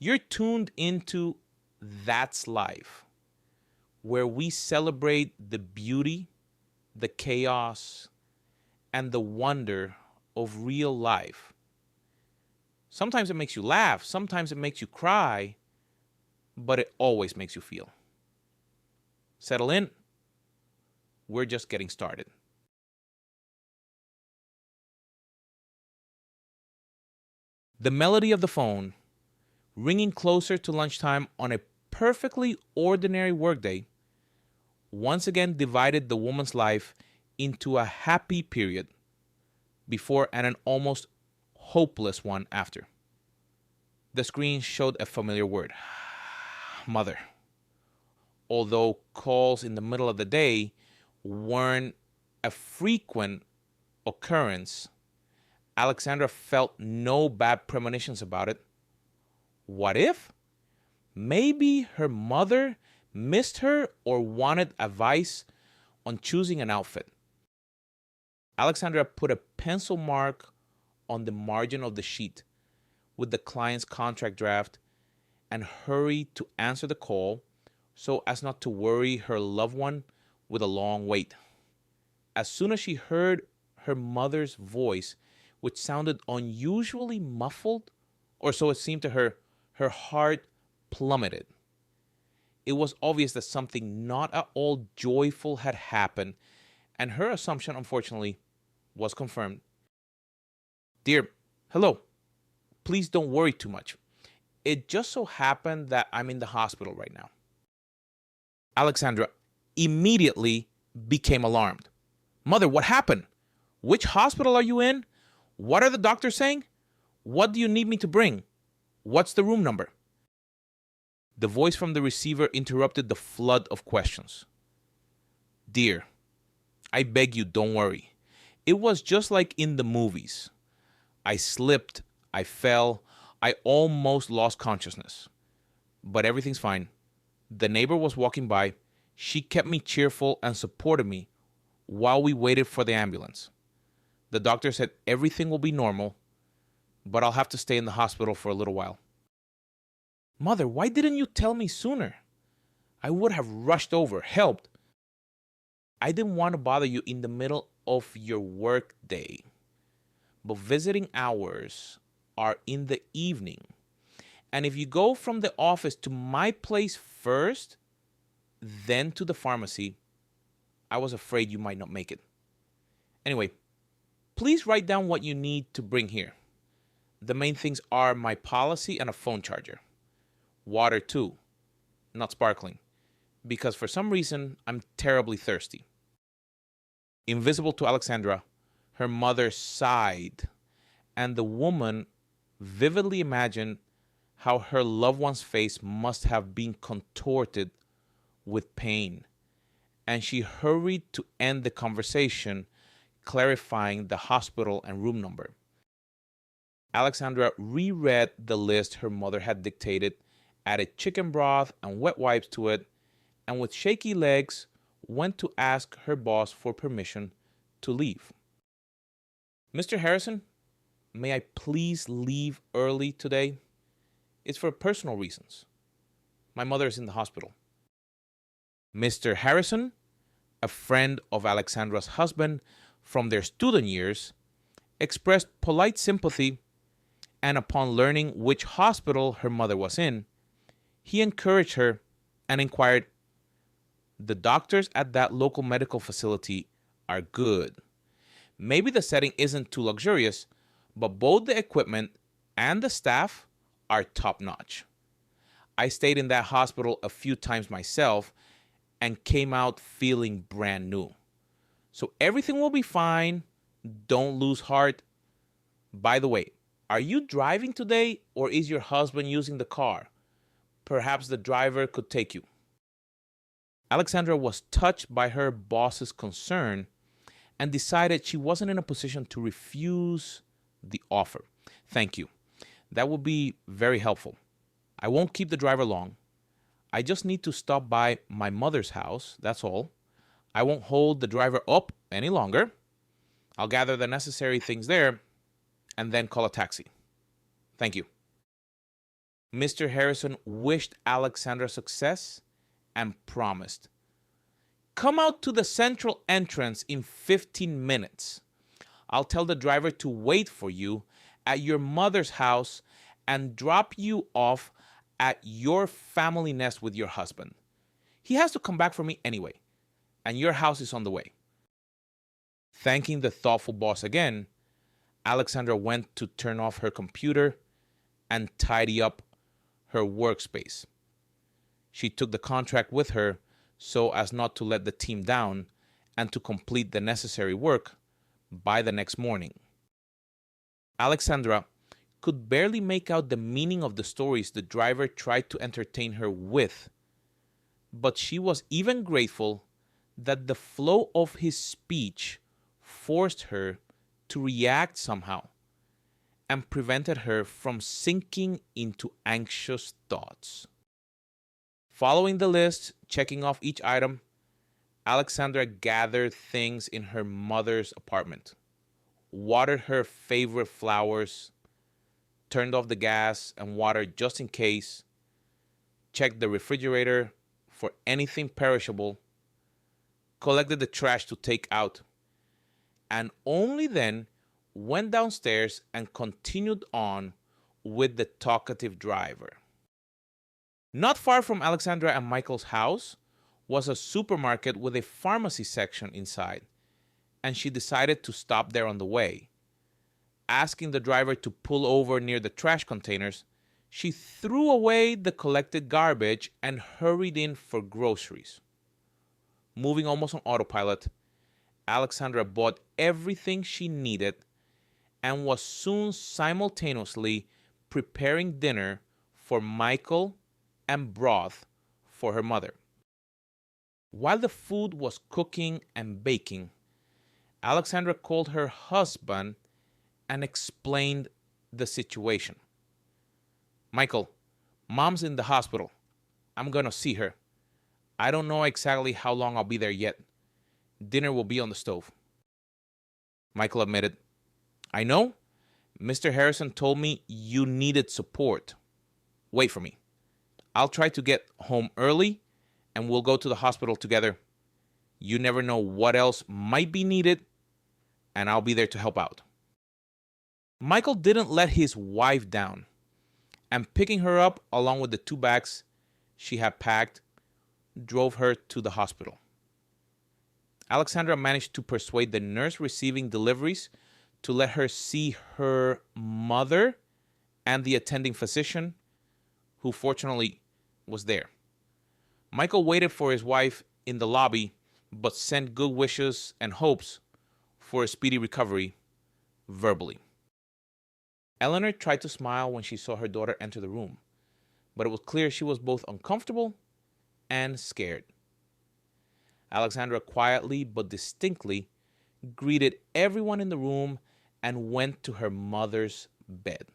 You're tuned into That's Life, where we celebrate the beauty, the chaos, and the wonder of real life. Sometimes it makes you laugh, sometimes it makes you cry, but it always makes you feel. Settle in. We're just getting started. The melody of the phone, ringing closer to lunchtime on a perfectly ordinary workday, once again divided the woman's life into a happy period before and an almost hopeless one after. The screen showed a familiar word: mother. Although calls in the middle of the day weren't a frequent occurrence, Alexandra felt no bad premonitions about it. What if? Maybe her mother missed her or wanted advice on choosing an outfit. Alexandra put a pencil mark on the margin of the sheet with the client's contract draft and hurried to answer the call so as not to worry her loved one with a long wait. As soon as she heard her mother's voice, which sounded unusually muffled, or so it seemed to her, her heart plummeted. It was obvious that something not at all joyful had happened, and her assumption, unfortunately, was confirmed. Dear, hello. Please don't worry too much. It just so happened that I'm in the hospital right now. Alexandra immediately became alarmed. Mother, what happened? Which hospital are you in? What are the doctors saying? What do you need me to bring? What's the room number? The voice from the receiver interrupted the flood of questions. Dear, I beg you, don't worry. It was just like in the movies. I slipped, I fell, I almost lost consciousness. But everything's fine. The neighbor was walking by. She kept me cheerful and supported me while we waited for the ambulance. The doctor said everything will be normal, but I'll have to stay in the hospital for a little while. Mother, why didn't you tell me sooner? I would have rushed over, helped. I didn't want to bother you in the middle of your work day, but visiting hours are in the evening. And if you go from the office to my place first, then to the pharmacy, I was afraid you might not make it. Anyway, please write down what you need to bring here. The main things are my policy and a phone charger. Water too, not sparkling, because for some reason I'm terribly thirsty. Invisible to Alexandra, her mother sighed, and the woman vividly imagined how her loved one's face must have been contorted with pain, and she hurried to end the conversation, clarifying the hospital and room number. Alexandra reread the list her mother had dictated, added chicken broth and wet wipes to it, and with shaky legs went to ask her boss for permission to leave. Mr. Harrison, may I please leave early today? It's for personal reasons. My mother is in the hospital. Mr. Harrison, a friend of Alexandra's husband from their student years, expressed polite sympathy, and upon learning which hospital her mother was in, he encouraged her and inquired, the doctors at that local medical facility are good. Maybe the setting isn't too luxurious, but both the equipment and the staff are top-notch. I stayed in that hospital a few times myself and came out feeling brand new. So everything will be fine. Don't lose heart. By the way, are you driving today or is your husband using the car? Perhaps the driver could take you. Alexandra was touched by her boss's concern and decided she wasn't in a position to refuse the offer. Thank you. That would be very helpful. I won't keep the driver long. I just need to stop by my mother's house, that's all. I won't hold the driver up any longer. I'll gather the necessary things there and then call a taxi. Thank you. Mr. Harrison wished Alexandra success and promised, "Come out to the central entrance in 15 minutes. I'll tell the driver to wait for you at your mother's house and drop you off at your family nest with your husband. He has to come back for me anyway, and your house is on the way." Thanking the thoughtful boss again, Alexandra went to turn off her computer and tidy up her workspace. She took the contract with her so as not to let the team down and to complete the necessary work by the next morning. Alexandra could barely make out the meaning of the stories the driver tried to entertain her with, but she was even grateful that the flow of his speech forced her to react somehow and prevented her from sinking into anxious thoughts. Following the list, checking off each item, Alexandra gathered things in her mother's apartment, watered her favorite flowers, turned off the gas and water just in case, checked the refrigerator for anything perishable, collected the trash to take out, and only then went downstairs and continued on with the talkative driver. Not far from Alexandra and Michael's house was a supermarket with a pharmacy section inside, and she decided to stop there on the way. Asking the driver to pull over near the trash containers, she threw away the collected garbage and hurried in for groceries. Moving almost on autopilot, Alexandra bought everything she needed and was soon simultaneously preparing dinner for Michael and broth for her mother. While the food was cooking and baking, Alexandra called her husband and explained the situation. "Michael, Mom's in the hospital. I'm going to see her. I don't know exactly how long I'll be there yet. Dinner will be on the stove." Michael admitted, "I know. Mr. Harrison told me you needed support. Wait for me. I'll try to get home early and we'll go to the hospital together. You never know what else might be needed, and I'll be there to help out." Michael didn't let his wife down, and picking her up along with the 2 bags she had packed, drove her to the hospital. Alexandra managed to persuade the nurse receiving deliveries to let her see her mother and the attending physician, who fortunately was there. Michael waited for his wife in the lobby, but sent good wishes and hopes for a speedy recovery verbally. Eleanor tried to smile when she saw her daughter enter the room, but it was clear she was both uncomfortable and scared. Alexandra quietly but distinctly greeted everyone in the room and went to her mother's bed.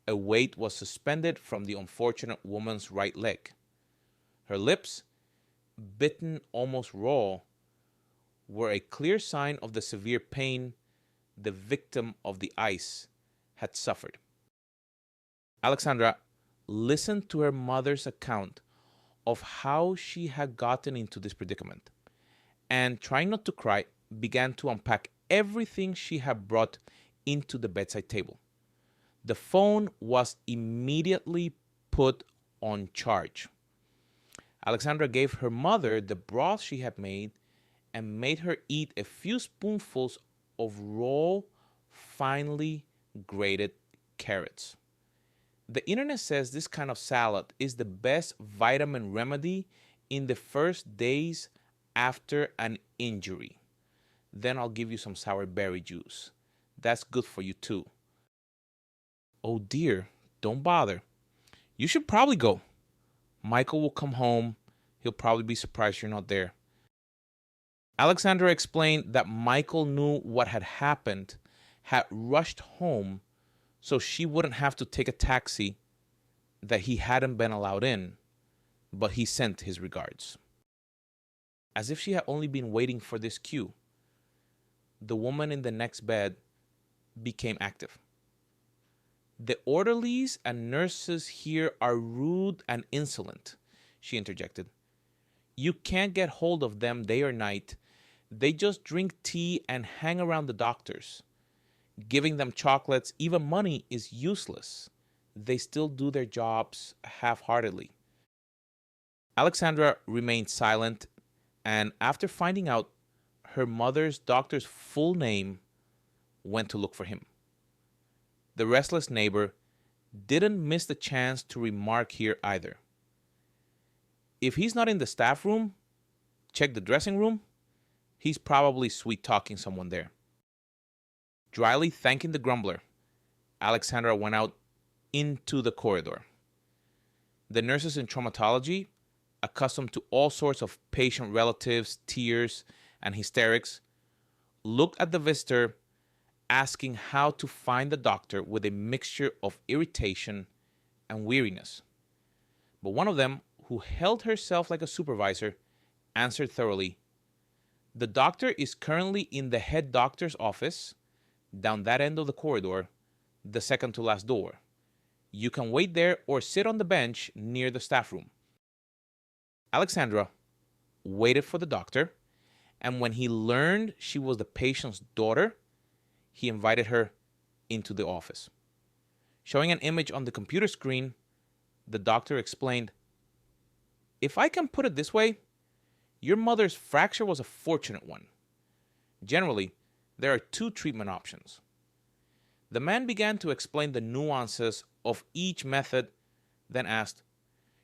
A weight was suspended from the unfortunate woman's right leg. Her lips, bitten almost raw, were a clear sign of the severe pain the victim of the ice had suffered. Alexandra listened to her mother's account of how she had gotten into this predicament, and trying not to cry, began to unpack everything she had brought into the bedside table. The phone was immediately put on charge. Alexandra gave her mother the broth she had made and made her eat a few spoonfuls of raw, finely grated carrots. The internet says this kind of salad is the best vitamin remedy in the first days after an injury. Then I'll give you some sour berry juice. That's good for you too. Oh dear, don't bother. You should probably go. Michael will come home. He'll probably be surprised you're not there. Alexandra explained that Michael knew what had happened, had rushed home so she wouldn't have to take a taxi that he hadn't been allowed in, but he sent his regards. As if she had only been waiting for this cue, the woman in the next bed became active. "The orderlies and nurses here are rude and insolent," she interjected. "You can't get hold of them day or night. They just drink tea and hang around the doctors. Giving them chocolates, even money, is useless. They still do their jobs half-heartedly." Alexandra remained silent, and after finding out her mother's doctor's full name, went to look for him. The restless neighbor didn't miss the chance to remark here either. "If he's not in the staff room, check the dressing room. He's probably sweet-talking someone there." Dryly thanking the grumbler, Alexandra went out into the corridor. The nurses in traumatology, accustomed to all sorts of patient relatives, tears, and hysterics, looked at the visitor, asking how to find the doctor with a mixture of irritation and weariness. But one of them, who held herself like a supervisor, answered thoroughly, "The doctor is currently in the head doctor's office, down that end of the corridor, the second to last door. You can wait there or sit on the bench near the staff room." Alexandra waited for the doctor, and when he learned she was the patient's daughter, he invited her into the office. Showing an image on the computer screen, the doctor explained, "If I can put it this way, your mother's fracture was a fortunate one. Generally, there are two treatment options." The man began to explain the nuances of each method, then asked,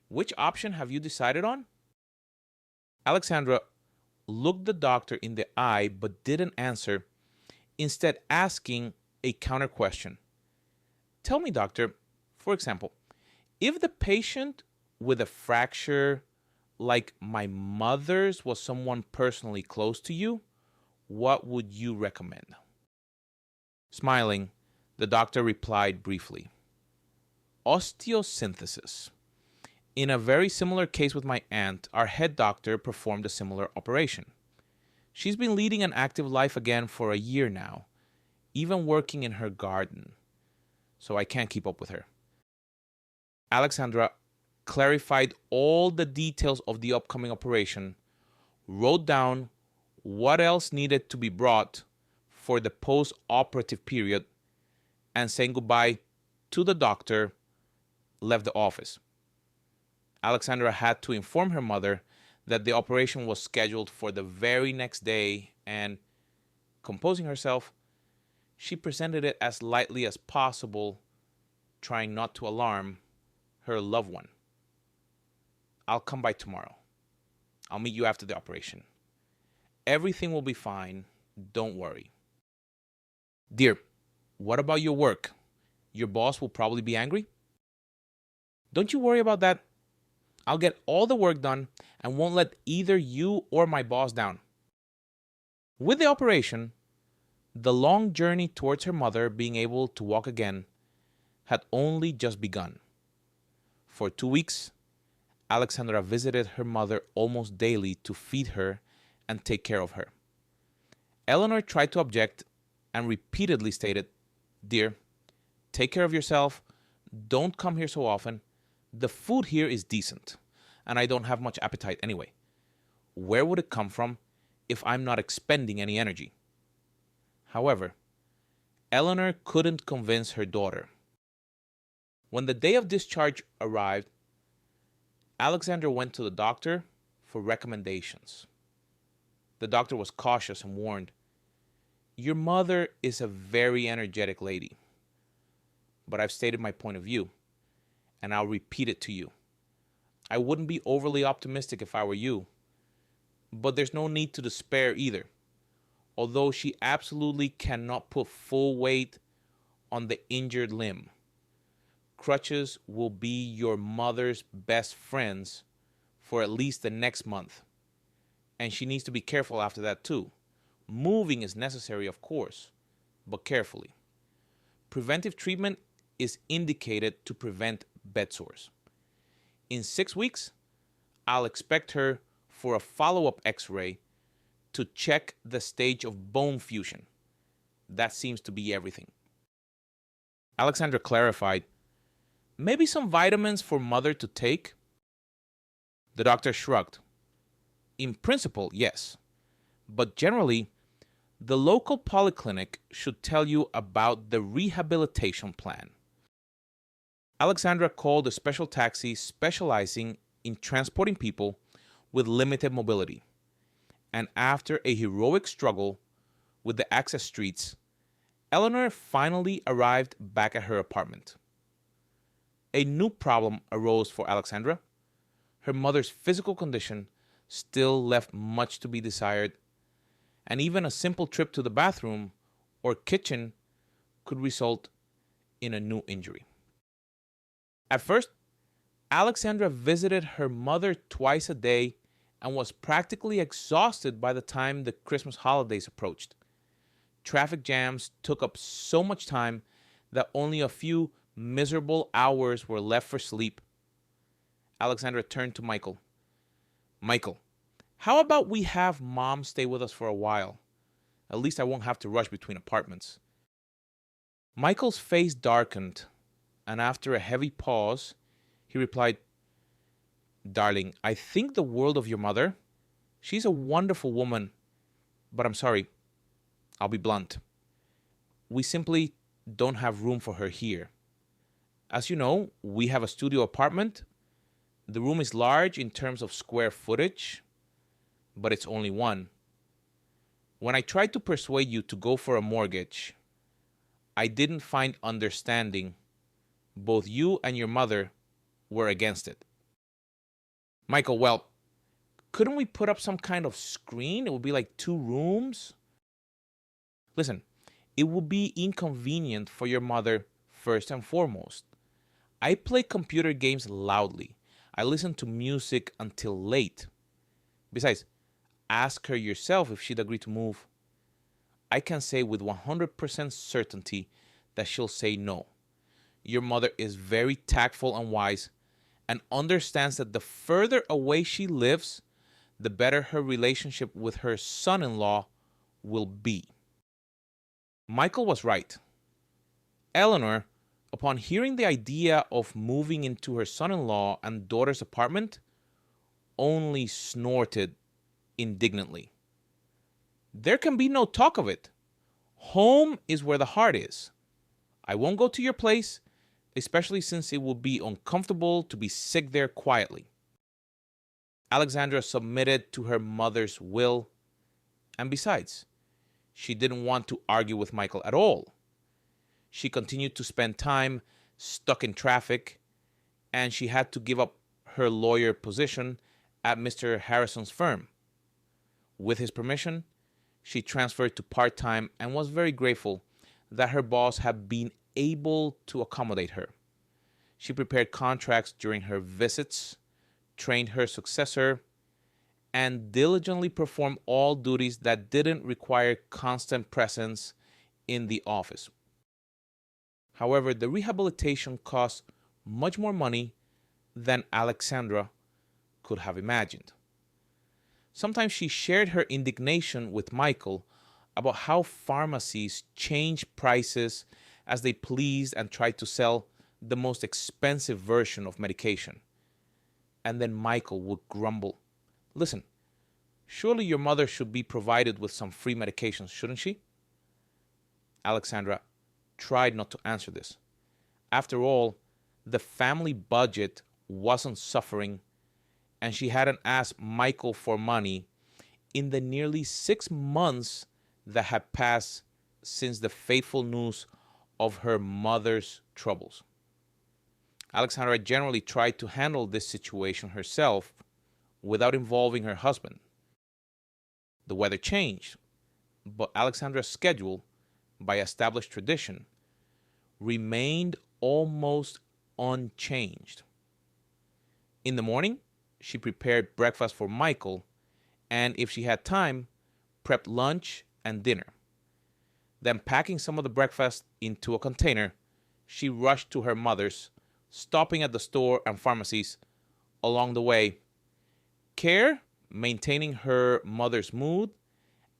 "Which option have you decided on?" Alexandra looked the doctor in the eye but didn't answer, instead asking a counter question. "Tell me, doctor, for example, if the patient with a fracture like my mother's was someone personally close to you, what would you recommend?" Smiling, the doctor replied briefly, "Osteosynthesis. In a very similar case with my aunt, our head doctor performed a similar operation. She's been leading an active life again for a year now, even working in her garden, so I can't keep up with her." Alexandra clarified all the details of the upcoming operation, wrote down what else needed to be brought for the post-operative period, and saying goodbye to the doctor, left the office. Alexandra had to inform her mother that the operation was scheduled for the very next day, and, composing herself, she presented it as lightly as possible, trying not to alarm her loved one. "I'll come by tomorrow. I'll meet you after the operation. Everything will be fine. Don't worry." "Dear, what about your work? Your boss will probably be angry?" "Don't you worry about that. I'll get all the work done and won't let either you or my boss down." With the operation, the long journey towards her mother being able to walk again had only just begun. For 2 weeks, Alexandra visited her mother almost daily to feed her and take care of her. Eleanor tried to object and repeatedly stated, "Dear, take care of yourself. Don't come here so often. The food here is decent, and I don't have much appetite anyway. Where would it come from if I'm not expending any energy?" However, Eleanor couldn't convince her daughter. When the day of discharge arrived, Alexandra went to the doctor for recommendations. The doctor was cautious and warned, "Your mother is a very energetic lady, but I've stated my point of view, and I'll repeat it to you. I wouldn't be overly optimistic if I were you, but there's no need to despair either. Although she absolutely cannot put full weight on the injured limb, crutches will be your mother's best friends for at least the next month. And she needs to be careful after that too. Moving is necessary, of course, but carefully. Preventive treatment is indicated to prevent bed sores. In 6 weeks, I'll expect her for a follow-up x-ray to check the stage of bone fusion. That seems to be everything." Alexandra clarified, maybe some vitamins for mother to take? The doctor shrugged. In principle, yes. But generally, the local polyclinic should tell you about the rehabilitation plan. Alexandra called a special taxi specializing in transporting people with limited mobility. And after a heroic struggle with the access streets, Eleanor finally arrived back at her apartment. A new problem arose for Alexandra. Her mother's physical condition still left much to be desired, and even a simple trip to the bathroom or kitchen could result in a new injury. At first, Alexandra visited her mother twice a day and was practically exhausted by the time the Christmas holidays approached. Traffic jams took up so much time that only a few miserable hours were left for sleep. Alexandra turned to Michael. Michael, how about we have Mom stay with us for a while? At least I won't have to rush between apartments. Michael's face darkened, and after a heavy pause, he replied, Darling, I think the world of your mother. She's a wonderful woman, but I'm sorry. I'll be blunt. We simply don't have room for her here. As you know, we have a studio apartment. The room is large in terms of square footage, but it's only one. When I tried to persuade you to go for a mortgage, I didn't find understanding. Both you and your mother were against it. Michael, well, couldn't we put up some kind of screen? It would be like 2 rooms. Listen, it would be inconvenient for your mother first and foremost. I play computer games loudly. I listen to music until late. Besides, ask her yourself if she'd agree to move. I can say with 100% certainty that she'll say no. Your mother is very tactful and wise and understands that the further away she lives, the better her relationship with her son-in-law will be. Michael was right. Eleanor, upon hearing the idea of moving into her son-in-law and daughter's apartment, only snorted indignantly. There can be no talk of it. Home is where the heart is. I won't go to your place, especially since it will be uncomfortable to be sick there quietly. Alexandra submitted to her mother's will, and besides, she didn't want to argue with Michael at all. She continued to spend time stuck in traffic, and she had to give up her lawyer position at Mr. Harrison's firm. With his permission, she transferred to part-time and was very grateful that her boss had been able to accommodate her. She prepared contracts during her visits, trained her successor, and diligently performed all duties that didn't require constant presence in the office. However, the rehabilitation cost much more money than Alexandra could have imagined. Sometimes she shared her indignation with Michael about how pharmacies change prices as they pleased and tried to sell the most expensive version of medication. And then Michael would grumble, Listen, surely your mother should be provided with some free medications, shouldn't she? Alexandra tried not to answer this. After all, the family budget wasn't suffering, and she hadn't asked Michael for money in the nearly 6 months that had passed since the fateful news of her mother's troubles. Alexandra generally tried to handle this situation herself without involving her husband. The weather changed, but Alexandra's schedule, by established tradition, remained almost unchanged. In the morning, she prepared breakfast for Michael, and if she had time, prepped lunch and dinner. Then, packing some of the breakfast into a container, she rushed to her mother's, stopping at the store and pharmacies along the way. Care, maintaining her mother's mood,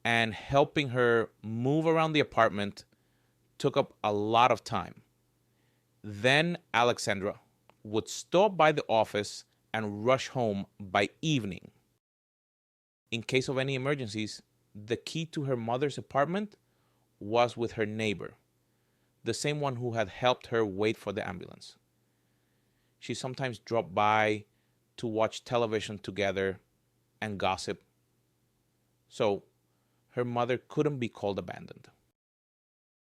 and helping her move around the apartment took up a lot of time. Then Alexandra would stop by the office and rush home by evening. In case of any emergencies, the key to her mother's apartment was with her neighbor, the same one who had helped her wait for the ambulance. She sometimes dropped by to watch television together and gossip, so her mother couldn't be called abandoned.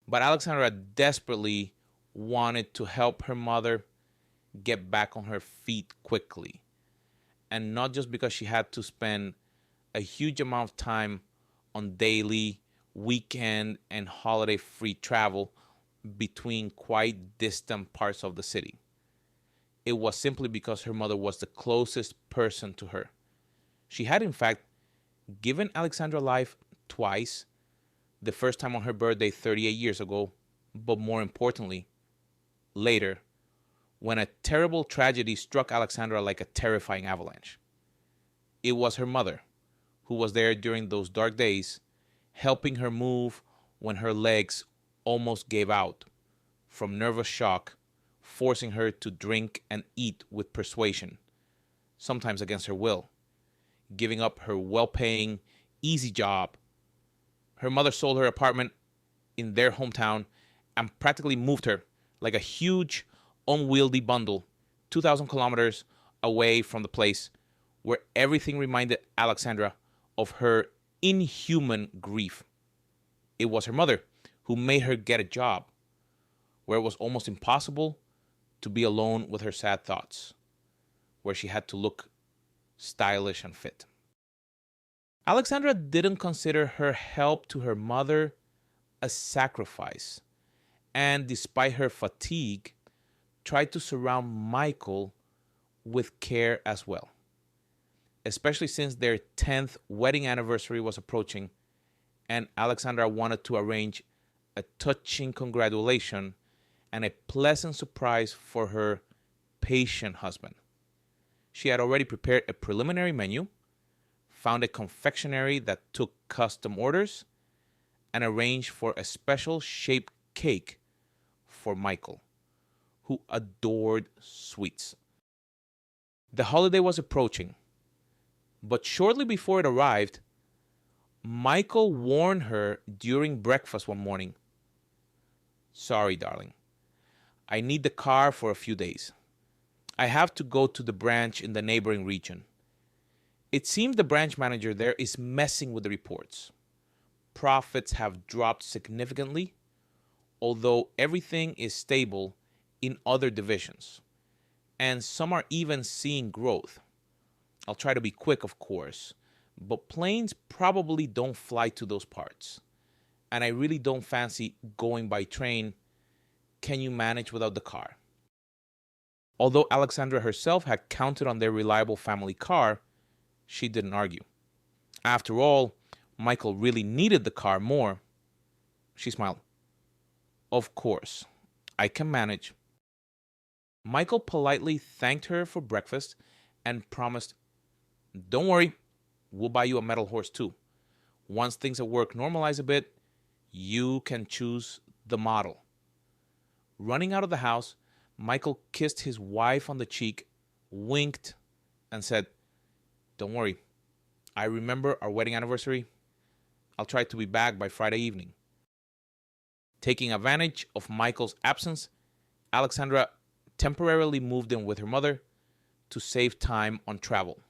But Alexandra desperately wanted to help her mother get back on her feet quickly, and not just because she had to spend a huge amount of time on daily, weekend, and holiday free travel between quite distant parts of the city. It was simply because her mother was the closest person to her. She had, in fact, given Alexandra life twice, the first time on her birthday 38 years ago, but more importantly, later, when a terrible tragedy struck Alexandra like a terrifying avalanche. It was her mother who was there during those dark days, helping her move when her legs almost gave out from nervous shock, forcing her to drink and eat with persuasion, sometimes against her will, giving up her well-paying, easy job. Her mother sold her apartment in their hometown and practically moved her like a huge, unwieldy bundle 2,000 kilometers away from the place where everything reminded Alexandra of her inhuman grief. It was her mother who made her get a job where it was almost impossible to be alone with her sad thoughts, where she had to look stylish and fit. Alexandra didn't consider her help to her mother a sacrifice, and despite her fatigue, tried to surround Michael with care as well, especially since their 10th wedding anniversary was approaching and Alexandra wanted to arrange a touching congratulation and a pleasant surprise for her patient husband. She had already prepared a preliminary menu, found a confectionery that took custom orders, and arranged for a special shaped cake for Michael, who adored sweets. The holiday was approaching, but shortly before it arrived, Michael warned her during breakfast one morning. "Sorry, darling. I need the car for a few days. I have to go to the branch in the neighboring region. It seems the branch manager there is messing with the reports. Profits have dropped significantly, although everything is stable in other divisions, and some are even seeing growth. I'll try to be quick, of course, but planes probably don't fly to those parts, and I really don't fancy going by train. Can you manage without the car?" Although Alexandra herself had counted on their reliable family car, she didn't argue. After all, Michael really needed the car more. She smiled. "Of course, I can manage." Michael politely thanked her for breakfast and promised, "Don't worry, we'll buy you a metal horse too. Once things at work normalize a bit, you can choose the model." Running out of the house, Michael kissed his wife on the cheek, winked, and said, "Don't worry, I remember our wedding anniversary. I'll try to be back by Friday evening." Taking advantage of Michael's absence, Alexandra temporarily moved in with her mother to save time on travel.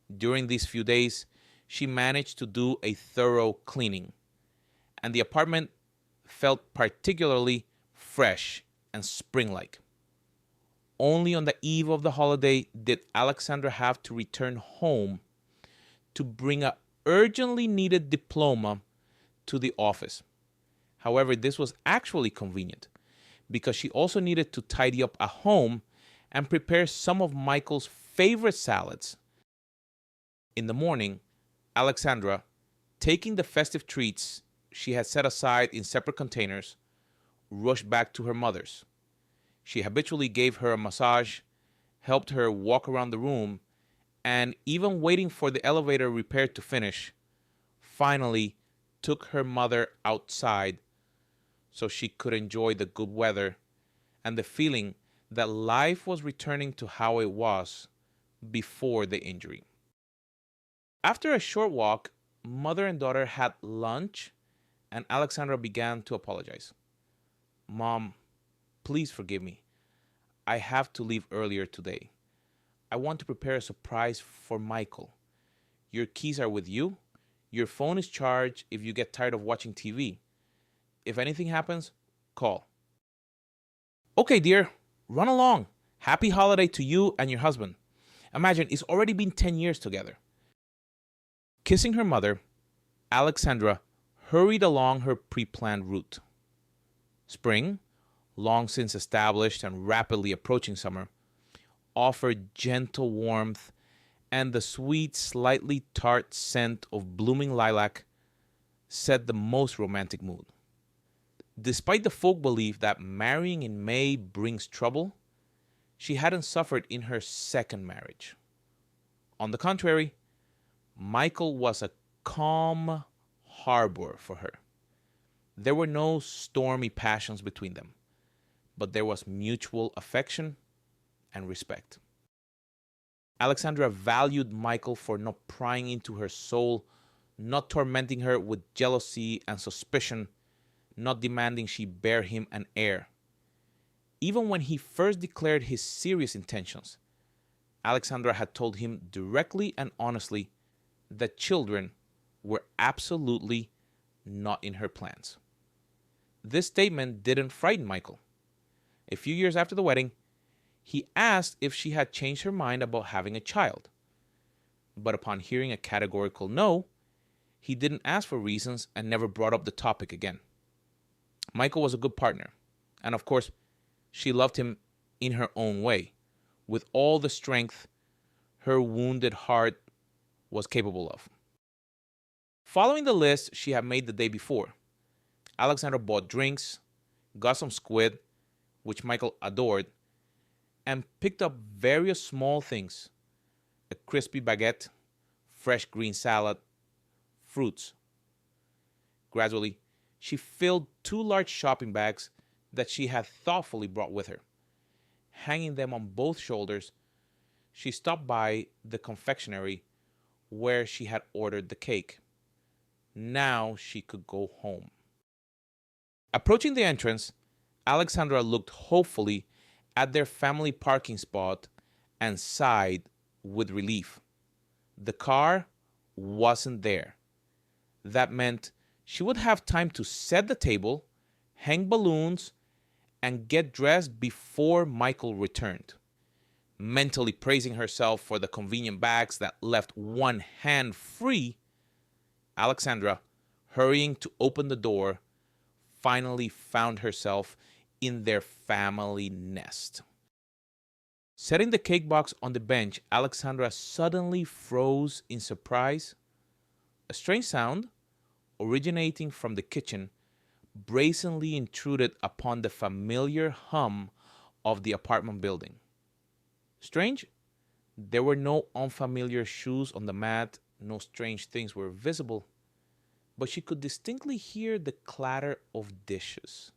During these few days, she managed to do a thorough cleaning, and the apartment felt particularly fresh and spring-like. Only on the eve of the holiday did Alexandra have to return home to bring a urgently needed diploma to the office. However, this was actually convenient because she also needed to tidy up at home and prepare some of Michael's favorite salads. In the morning, Alexandra, taking the festive treats she had set aside in separate containers, rushed back to her mother's. She habitually gave her a massage, helped her walk around the room, and even waiting for the elevator repair to finish, finally took her mother outside so she could enjoy the good weather and the feeling that life was returning to how it was before the injury. After a short walk, mother and daughter had lunch, and Alexandra began to apologize. Mom, please forgive me. I have to leave earlier today. I want to prepare a surprise for Michael. Your keys are with you. Your phone is charged if you get tired of watching TV. If anything happens, call. Okay, dear, run along. Happy holiday to you and your husband. Imagine, it's already been 10 years together. Kissing her mother, Alexandra hurried along her pre-planned route. Spring, long since established and rapidly approaching summer, offered gentle warmth, and the sweet, slightly tart scent of blooming lilac set the most romantic mood. Despite the folk belief that marrying in May brings trouble, she hadn't suffered in her second marriage. On the contrary, Michael was a calm harbor for her. There were no stormy passions between them, but there was mutual affection and respect. Alexandra valued Michael for not prying into her soul, not tormenting her with jealousy and suspicion, not demanding she bear him an heir. Even when he first declared his serious intentions, Alexandra had told him directly and honestly that children were absolutely not in her plans. This statement didn't frighten Michael. A few years after the wedding, he asked if she had changed her mind about having a child. But upon hearing a categorical no, he didn't ask for reasons and never brought up the topic again. Michael was a good partner, and of course, she loved him in her own way, with all the strength her wounded heart was capable of. Following the list she had made the day before, Alexandra bought drinks, got some squid, which Michael adored, and picked up various small things: a crispy baguette, fresh green salad, fruits. Gradually, she filled 2 large shopping bags that she had thoughtfully brought with her. Hanging them on both shoulders, she stopped by the confectionery where she had ordered the cake. Now she could go home. Approaching the entrance, Alexandra looked hopefully at their family parking spot and sighed with relief. The car wasn't there. That meant she would have time to set the table, hang balloons, and get dressed before Michael returned. Mentally praising herself for the convenient bags that left one hand free, Alexandra, hurrying to open the door, finally found herself in their family nest. Setting the cake box on the bench, Alexandra suddenly froze in surprise. A strange sound, originating from the kitchen, brazenly intruded upon the familiar hum of the apartment building. Strange? There were no unfamiliar shoes on the mat, no strange things were visible, but she could distinctly hear the clatter of dishes,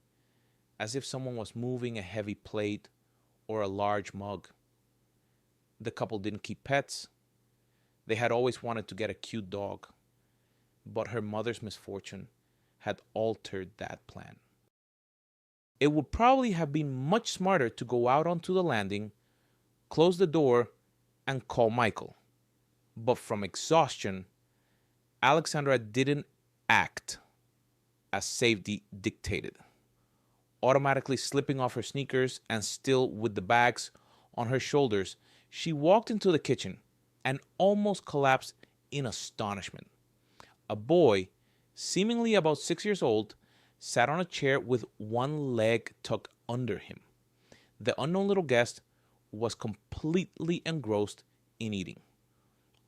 as if someone was moving a heavy plate or a large mug. The couple didn't keep pets. They had always wanted to get a cute dog, but her mother's misfortune had altered that plan. It would probably have been much smarter to go out onto the landing, close the door, and call Michael. But from exhaustion, Alexandra didn't act as safety dictated. Automatically slipping off her sneakers and still with the bags on her shoulders, she walked into the kitchen and almost collapsed in astonishment. A boy, seemingly about 6 years old, sat on a chair with one leg tucked under him. The unknown little guest was completely engrossed in eating.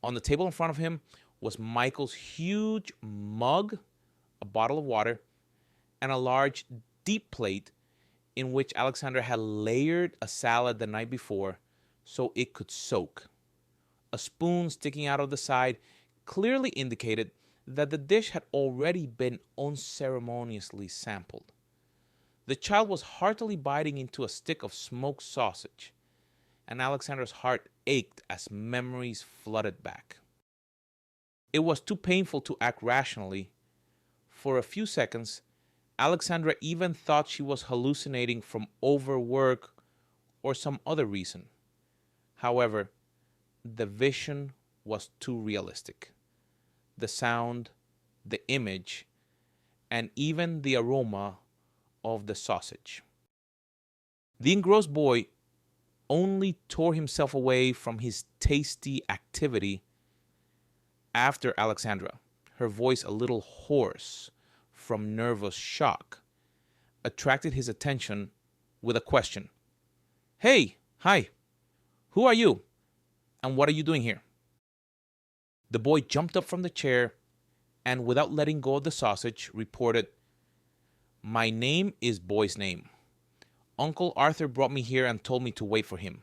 On the table in front of him was Michael's huge mug, a bottle of water, and a large, deep plate in which Alexandra had layered a salad the night before so it could soak. A spoon sticking out of the side clearly indicated that the dish had already been unceremoniously sampled. The child was heartily biting into a stick of smoked sausage, and Alexandra's heart ached as memories flooded back. It was too painful to act rationally. For a few seconds, Alexandra even thought she was hallucinating from overwork or some other reason. However, the vision was too realistic. The sound, the image, and even the aroma of the sausage. The engrossed boy only tore himself away from his tasty activity after Alexandra, her voice a little hoarse from nervous shock, attracted his attention with a question. "Hey, hi, who are you? And what are you doing here?" The boy jumped up from the chair and, without letting go of the sausage, reported, "My name is Boy's name. Uncle Arthur brought me here and told me to wait for him.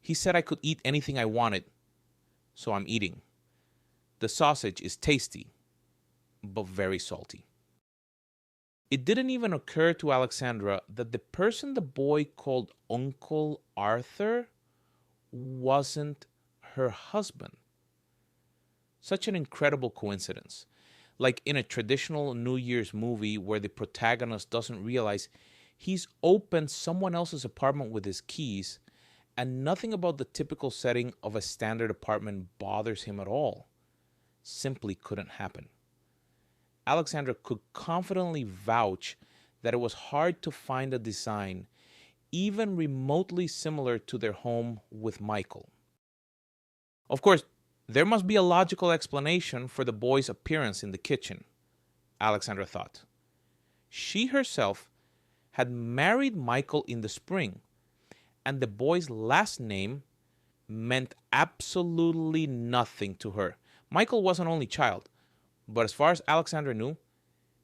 He said I could eat anything I wanted, so I'm eating. The sausage is tasty, but very salty." It didn't even occur to Alexandra that the person the boy called Uncle Arthur wasn't her husband. Such an incredible coincidence. Like in a traditional New Year's movie where the protagonist doesn't realize he's opened someone else's apartment with his keys, and nothing about the typical setting of a standard apartment bothers him at all. Simply couldn't happen. Alexandra could confidently vouch that it was hard to find a design even remotely similar to their home with Michael. Of course, there must be a logical explanation for the boy's appearance in the kitchen, Alexandra thought. She herself had married Michael in the spring, and the boy's last name meant absolutely nothing to her. Michael was an only child, but as far as Alexandra knew,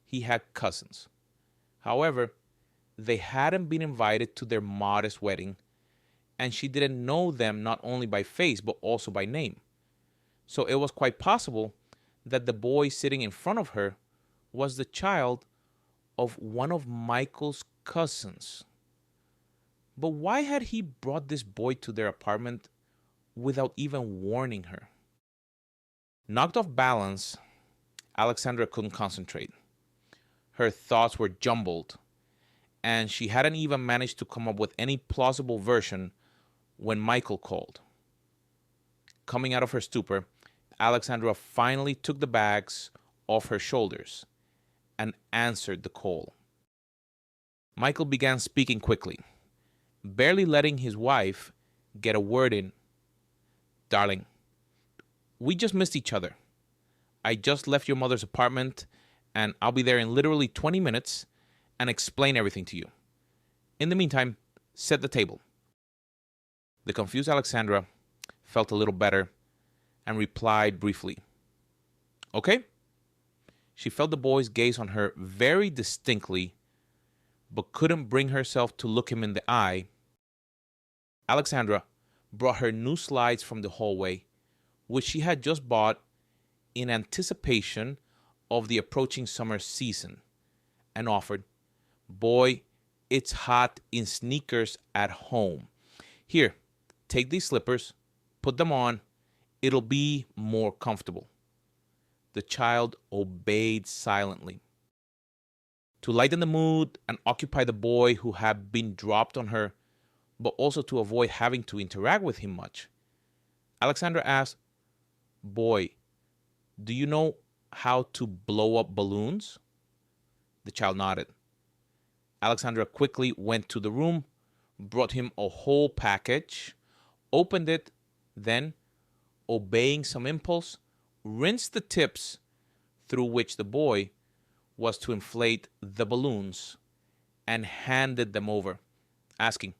he had cousins. However, they hadn't been invited to their modest wedding, and she didn't know them not only by face but also by name. So it was quite possible that the boy sitting in front of her was the child of one of Michael's cousins. But why had he brought this boy to their apartment without even warning her? Knocked off balance, Alexandra couldn't concentrate. Her thoughts were jumbled, and she hadn't even managed to come up with any plausible version when Michael called. Coming out of her stupor, Alexandra finally took the bags off her shoulders and answered the call. Michael began speaking quickly, barely letting his wife get a word in. "Darling, we just missed each other. I just left your mother's apartment, and I'll be there in literally 20 minutes and explain everything to you. In the meantime, set the table." The confused Alexandra felt a little better and replied briefly, "Okay." She felt the boy's gaze on her very distinctly, but couldn't bring herself to look him in the eye. Alexandra brought her new slides from the hallway, which she had just bought in anticipation of the approaching summer season, and offered, "Boy, it's hot in sneakers at home. Here, take these slippers, put them on. It'll be more comfortable." The child obeyed silently. To lighten the mood and occupy the boy who had been dropped on her, but also to avoid having to interact with him much, Alexandra asked, "Boy, do you know how to blow up balloons?" The child nodded. Alexandra quickly went to the room, brought him a whole package, opened it, then, obeying some impulse, rinsed the tips through which the boy was to inflate the balloons, and handed them over, asking,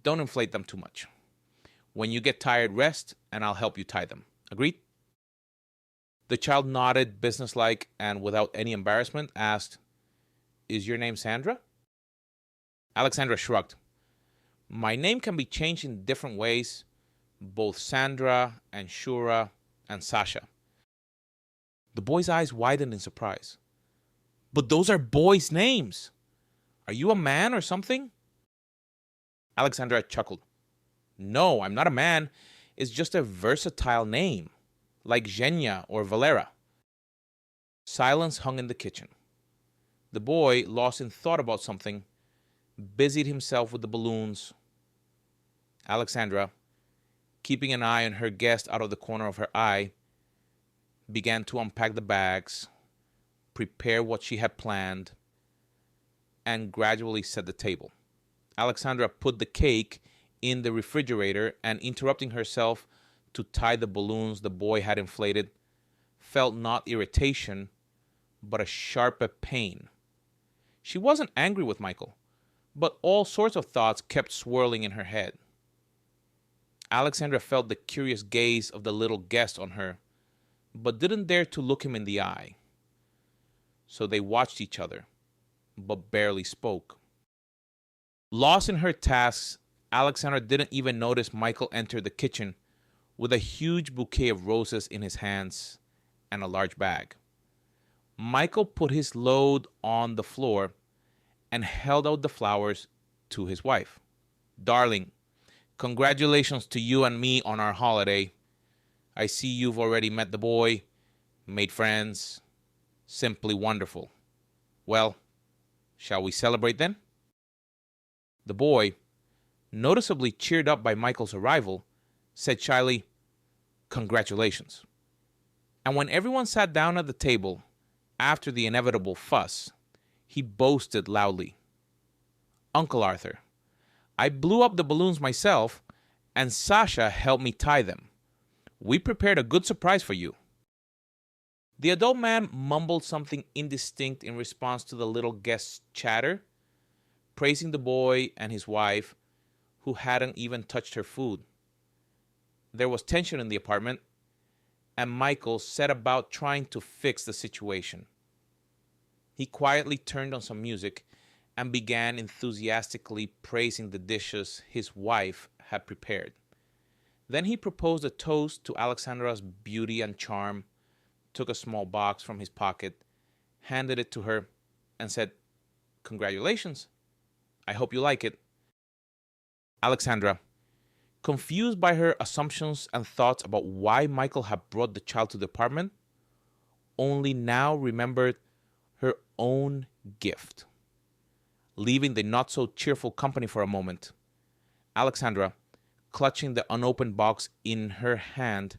"Don't inflate them too much. When you get tired, rest, and I'll help you tie them. Agreed?" The child nodded businesslike and without any embarrassment asked, "Is your name Sandra?" Alexandra shrugged. "My name can be changed in different ways, both Sandra and Shura and Sasha." The boy's eyes widened in surprise. "But those are boys' names." Are you a man or something? Alexandra chuckled. No, I'm not a man. It's just a versatile name, like Zhenya or Valera. Silence hung in the kitchen. The boy, lost in thought about something, busied himself with the balloons. Alexandra, keeping an eye on her guest out of the corner of her eye, began to unpack the bags, prepare what she had planned, and gradually set the table. Alexandra put the cake in the refrigerator and, interrupting herself to tie the balloons the boy had inflated, felt not irritation, but a sharper pain. She wasn't angry with Michael, but all sorts of thoughts kept swirling in her head. Alexandra felt the curious gaze of the little guest on her, but didn't dare to look him in the eye. So they watched each other, but barely spoke. Lost in her tasks, Alexandra didn't even notice Michael enter the kitchen with a huge bouquet of roses in his hands and a large bag. Michael put his load on the floor and held out the flowers to his wife. Darling, congratulations to you and me on our holiday. I see you've already met the boy, made friends. Simply wonderful. Well, shall we celebrate then? The boy, noticeably cheered up by Michael's arrival, said shyly, Congratulations. And when everyone sat down at the table, after the inevitable fuss, he boasted loudly, Uncle Arthur, I blew up the balloons myself, and Sasha helped me tie them. We prepared a good surprise for you. The adult man mumbled something indistinct in response to the little guest's chatter, praising the boy and his wife, who hadn't even touched her food. There was tension in the apartment, and Michael set about trying to fix the situation. He quietly turned on some music and began enthusiastically praising the dishes his wife had prepared. Then he proposed a toast to Alexandra's beauty and charm, took a small box from his pocket, handed it to her, and said, Congratulations. I hope you like it. Alexandra, confused by her assumptions and thoughts about why Michael had brought the child to the apartment, only now remembered her own gift. Leaving the not-so-cheerful company for a moment, Alexandra, clutching the unopened box in her hand,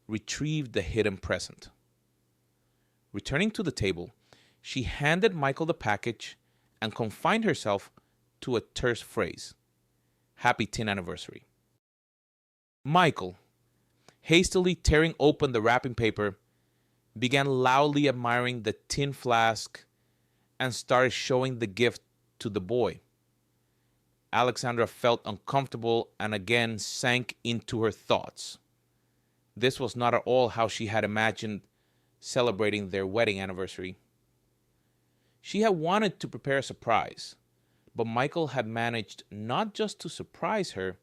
retrieved the hidden present. Returning to the table, she handed Michael the package and confined herself to a terse phrase, Happy 10th anniversary. Michael, hastily tearing open the wrapping paper, began loudly admiring the tin flask and started showing the gift to the boy. Alexandra felt uncomfortable and again sank into her thoughts. This was not at all how she had imagined celebrating their wedding anniversary. She had wanted to prepare a surprise, but Michael had managed not just to surprise her,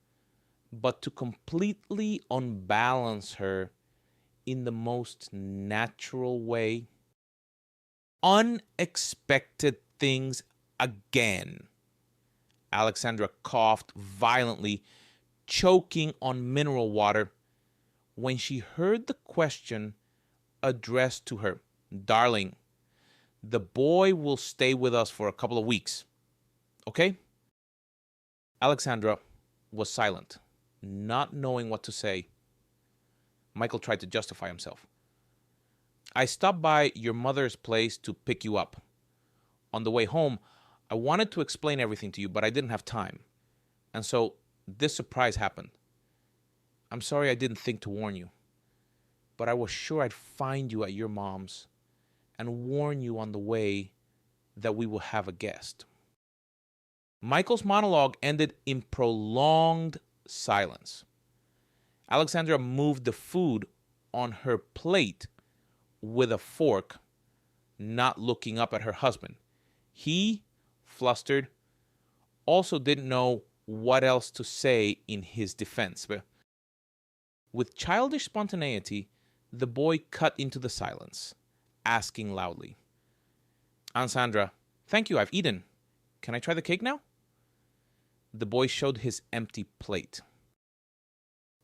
but to completely unbalance her in the most natural way. Unexpected things again. Alexandra coughed violently, choking on mineral water, when she heard the question addressed to her. Darling, the boy will stay with us for a couple of weeks. Okay? Alexandra was silent, not knowing what to say. Michael tried to justify himself. I stopped by your mother's place to pick you up. On the way home, I wanted to explain everything to you, but I didn't have time. And so this surprise happened. I'm sorry I didn't think to warn you, but I was sure I'd find you at your mom's and warn you on the way that we will have a guest. Michael's monologue ended in prolonged silence. Alexandra moved the food on her plate with a fork, not looking up at her husband. He, flustered, also didn't know what else to say in his defense. With childish spontaneity, the boy cut into the silence, asking loudly, Aunt Sandra, thank you, I've eaten. Can I try the cake now? The boy showed his empty plate.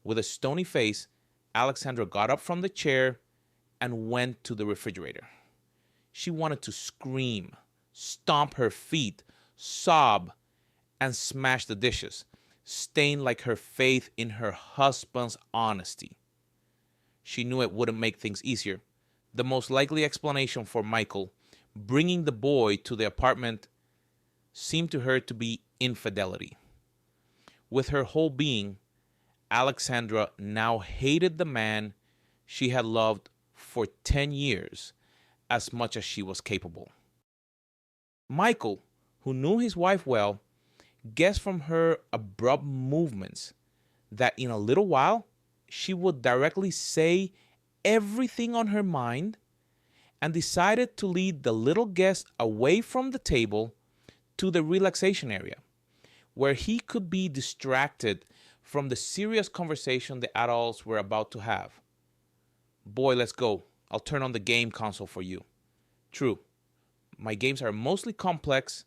With a stony face, Alexandra got up from the chair and went to the refrigerator. She wanted to scream, stomp her feet, sob, and smash the dishes, stained like her faith in her husband's honesty. She knew it wouldn't make things easier. The most likely explanation for Michael bringing the boy to the apartment seemed to her to be infidelity. With her whole being, Alexandra now hated the man she had loved for 10 years as much as she was capable. Michael, who knew his wife well, guessed from her abrupt movements that in a little while she would directly say everything on her mind, and decided to lead the little guest away from the table to the relaxation area, where he could be distracted from the serious conversation the adults were about to have. Boy, let's go. I'll turn on the game console for you. True, my games are mostly complex,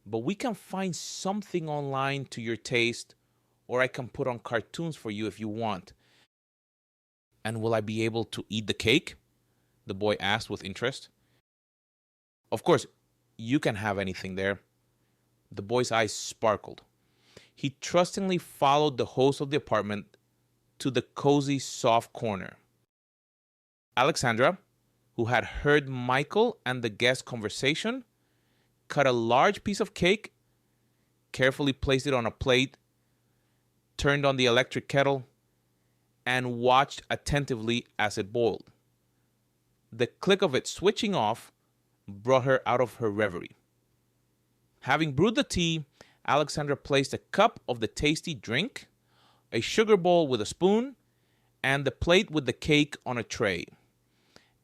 but we can find something online to your taste, or I can put on cartoons for you if you want. And will I be able to eat the cake? The boy asked with interest. Of course, you can have anything there. The boy's eyes sparkled. He trustingly followed the host of the apartment to the cozy, soft corner. Alexandra, who had heard Michael and the guest's conversation, cut a large piece of cake, carefully placed it on a plate, turned on the electric kettle, and watched attentively as it boiled. The click of it switching off brought her out of her reverie. Having brewed the tea, Alexandra placed a cup of the tasty drink, a sugar bowl with a spoon, and the plate with the cake on a tray,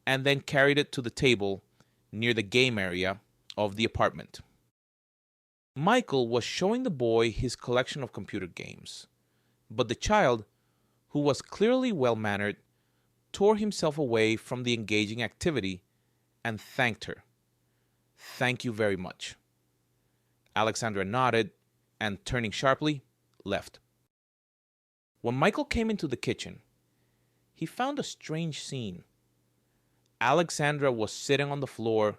and then carried it to the table near the game area of the apartment. Michael was showing the boy his collection of computer games, but the child, who was clearly well-mannered, tore himself away from the engaging activity and thanked her. Thank you very much. Alexandra nodded and, turning sharply, left. When Michael came into the kitchen, he found a strange scene. Alexandra was sitting on the floor,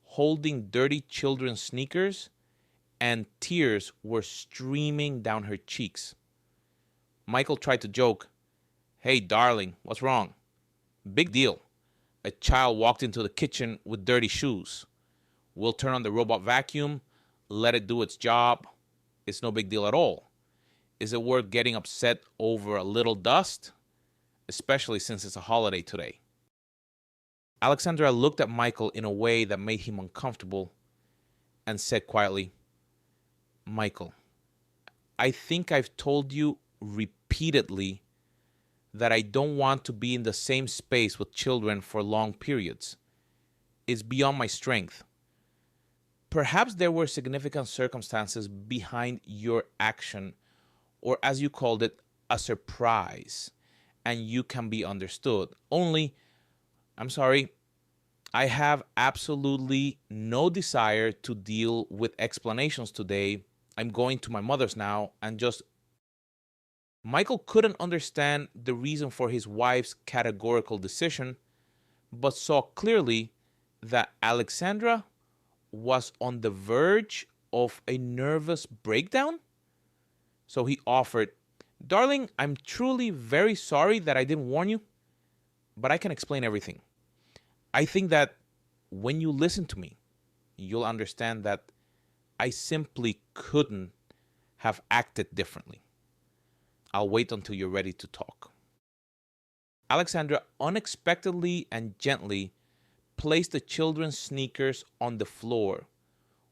holding dirty children's sneakers, and tears were streaming down her cheeks. Michael tried to joke, "Hey, darling, what's wrong?" "Big deal. A child walked into the kitchen with dirty shoes. We'll turn on the robot vacuum, let it do its job. It's no big deal at all. Is it worth getting upset over a little dust? Especially since it's a holiday today." Alexandra looked at Michael in a way that made him uncomfortable and said quietly, "Michael, I think I've told you repeatedly that I don't want to be in the same space with children for long periods. It's beyond my strength. Perhaps there were significant circumstances behind your action, or as you called it, a surprise, and you can be understood. Only, I'm sorry, I have absolutely no desire to deal with explanations today. I'm going to my mother's now and just..." Michael couldn't understand the reason for his wife's categorical decision, but saw clearly that Alexandra was on the verge of a nervous breakdown. So he offered, "Darling, I'm truly very sorry that I didn't warn you, but I can explain everything. I think that when you listen to me, you'll understand that I simply couldn't have acted differently. I'll wait until you're ready to talk." Alexandra unexpectedly and gently placed the children's sneakers on the floor,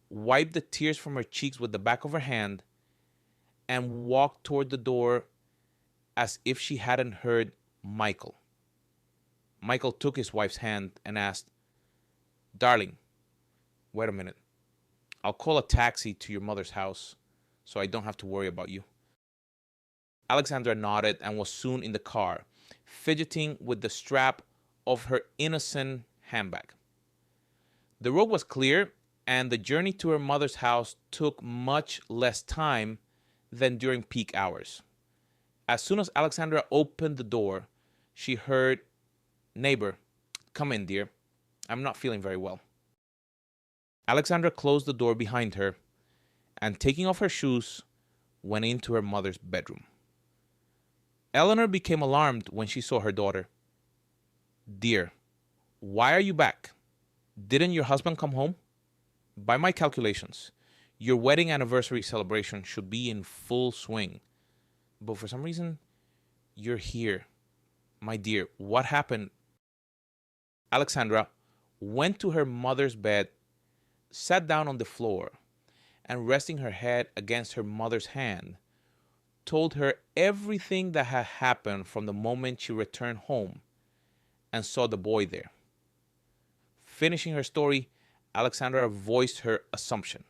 wiped the tears from her cheeks with the back of her hand, and walked toward the door as if she hadn't heard Michael. Michael took his wife's hand and asked, "Darling, wait a minute. I'll call a taxi to your mother's house so I don't have to worry about you." Alexandra nodded and was soon in the car, fidgeting with the strap of her innocent handbag. The road was clear, and the journey to her mother's house took much less time than during peak hours. As soon as Alexandra opened the door, she heard, "Neighbor, come in, dear. I'm not feeling very well." Alexandra closed the door behind her and, taking off her shoes, went into her mother's bedroom. Eleanor became alarmed when she saw her daughter. "Dear, why are you back? Didn't your husband come home? By my calculations, your wedding anniversary celebration should be in full swing. But for some reason, you're here. My dear, what happened?" Alexandra went to her mother's bed, sat down on the floor, and resting her head against her mother's hand, told her everything that had happened from the moment she returned home and saw the boy there. Finishing her story, Alexandra voiced her assumption.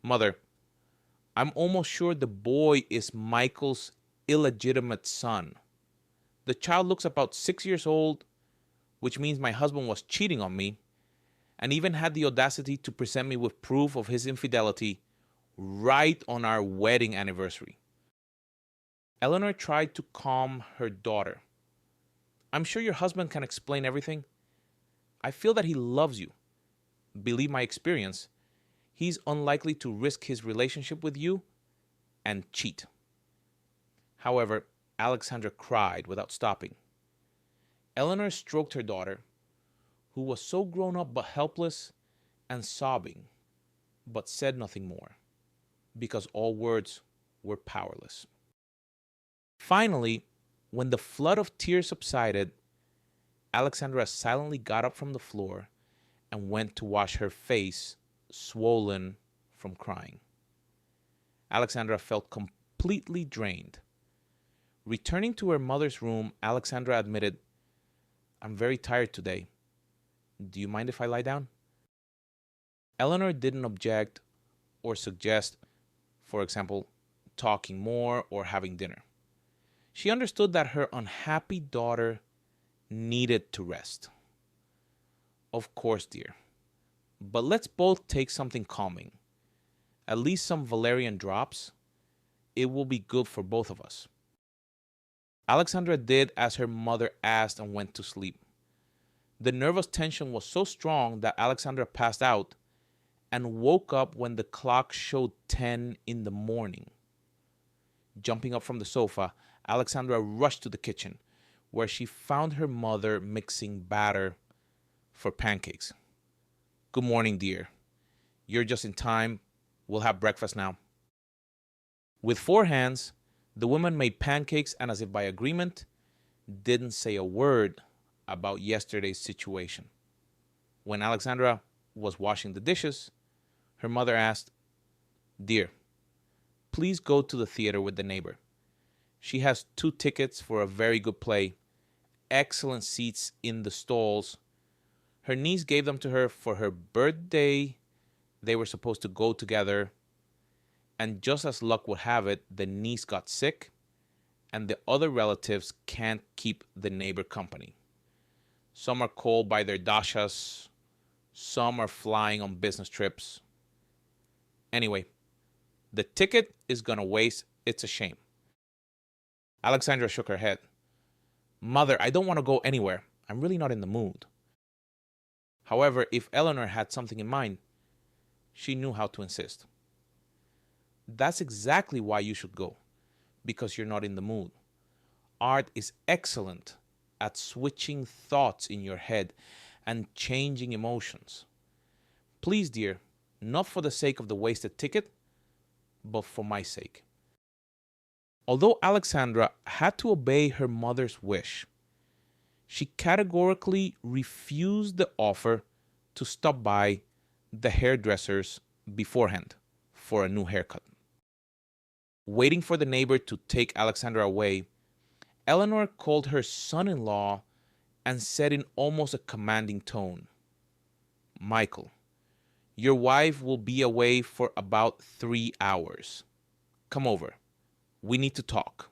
"Mother, I'm almost sure the boy is Michael's illegitimate son. The child looks about 6 years old, which means my husband was cheating on me, and even had the audacity to present me with proof of his infidelity right on our wedding anniversary." Eleanor tried to calm her daughter. "I'm sure your husband can explain everything. I feel that he loves you. Believe my experience, he's unlikely to risk his relationship with you and cheat." However, Alexandra cried without stopping. Eleanor stroked her daughter, who was so grown up but helpless and sobbing, but said nothing more, because all words were powerless. Finally, when the flood of tears subsided, Alexandra silently got up from the floor and went to wash her face, swollen from crying. Alexandra felt completely drained. Returning to her mother's room, Alexandra admitted, "I'm very tired today. Do you mind if I lie down?" Eleanor didn't object or suggest, for example, talking more or having dinner. She understood that her unhappy daughter needed to rest. "Of course, dear. But let's both take something calming. At least some valerian drops. It will be good for both of us." Alexandra did as her mother asked and went to sleep. The nervous tension was so strong that Alexandra passed out and woke up when the clock showed 10 in the morning. Jumping up from the sofa, Alexandra rushed to the kitchen, where she found her mother mixing batter for pancakes. "Good morning, dear. You're just in time. We'll have breakfast now." With 4 hands, the woman made pancakes and, as if by agreement, didn't say a word about yesterday's situation. When Alexandra was washing the dishes, her mother asked, "Dear, please go to the theater with the neighbor. She has 2 tickets for a very good play, excellent seats in the stalls. Her niece gave them to her for her birthday. They were supposed to go together. And just as luck would have it, the niece got sick, and the other relatives can't keep the neighbor company. Some are called by their dashas, some are flying on business trips. Anyway, the ticket is gonna waste. It's a shame." Alexandra shook her head. "Mother, I don't want to go anywhere. I'm really not in the mood." However, if Eleanor had something in mind, she knew how to insist. "That's exactly why you should go, because you're not in the mood. Art is excellent at switching thoughts in your head and changing emotions. Please, dear, not for the sake of the wasted ticket, but for my sake." Although Alexandra had to obey her mother's wish, she categorically refused the offer to stop by the hairdresser's beforehand for a new haircut. Waiting for the neighbor to take Alexandra away, Eleanor called her son-in-law and said in almost a commanding tone, "Michael, your wife will be away for about 3 hours. Come over. We need to talk."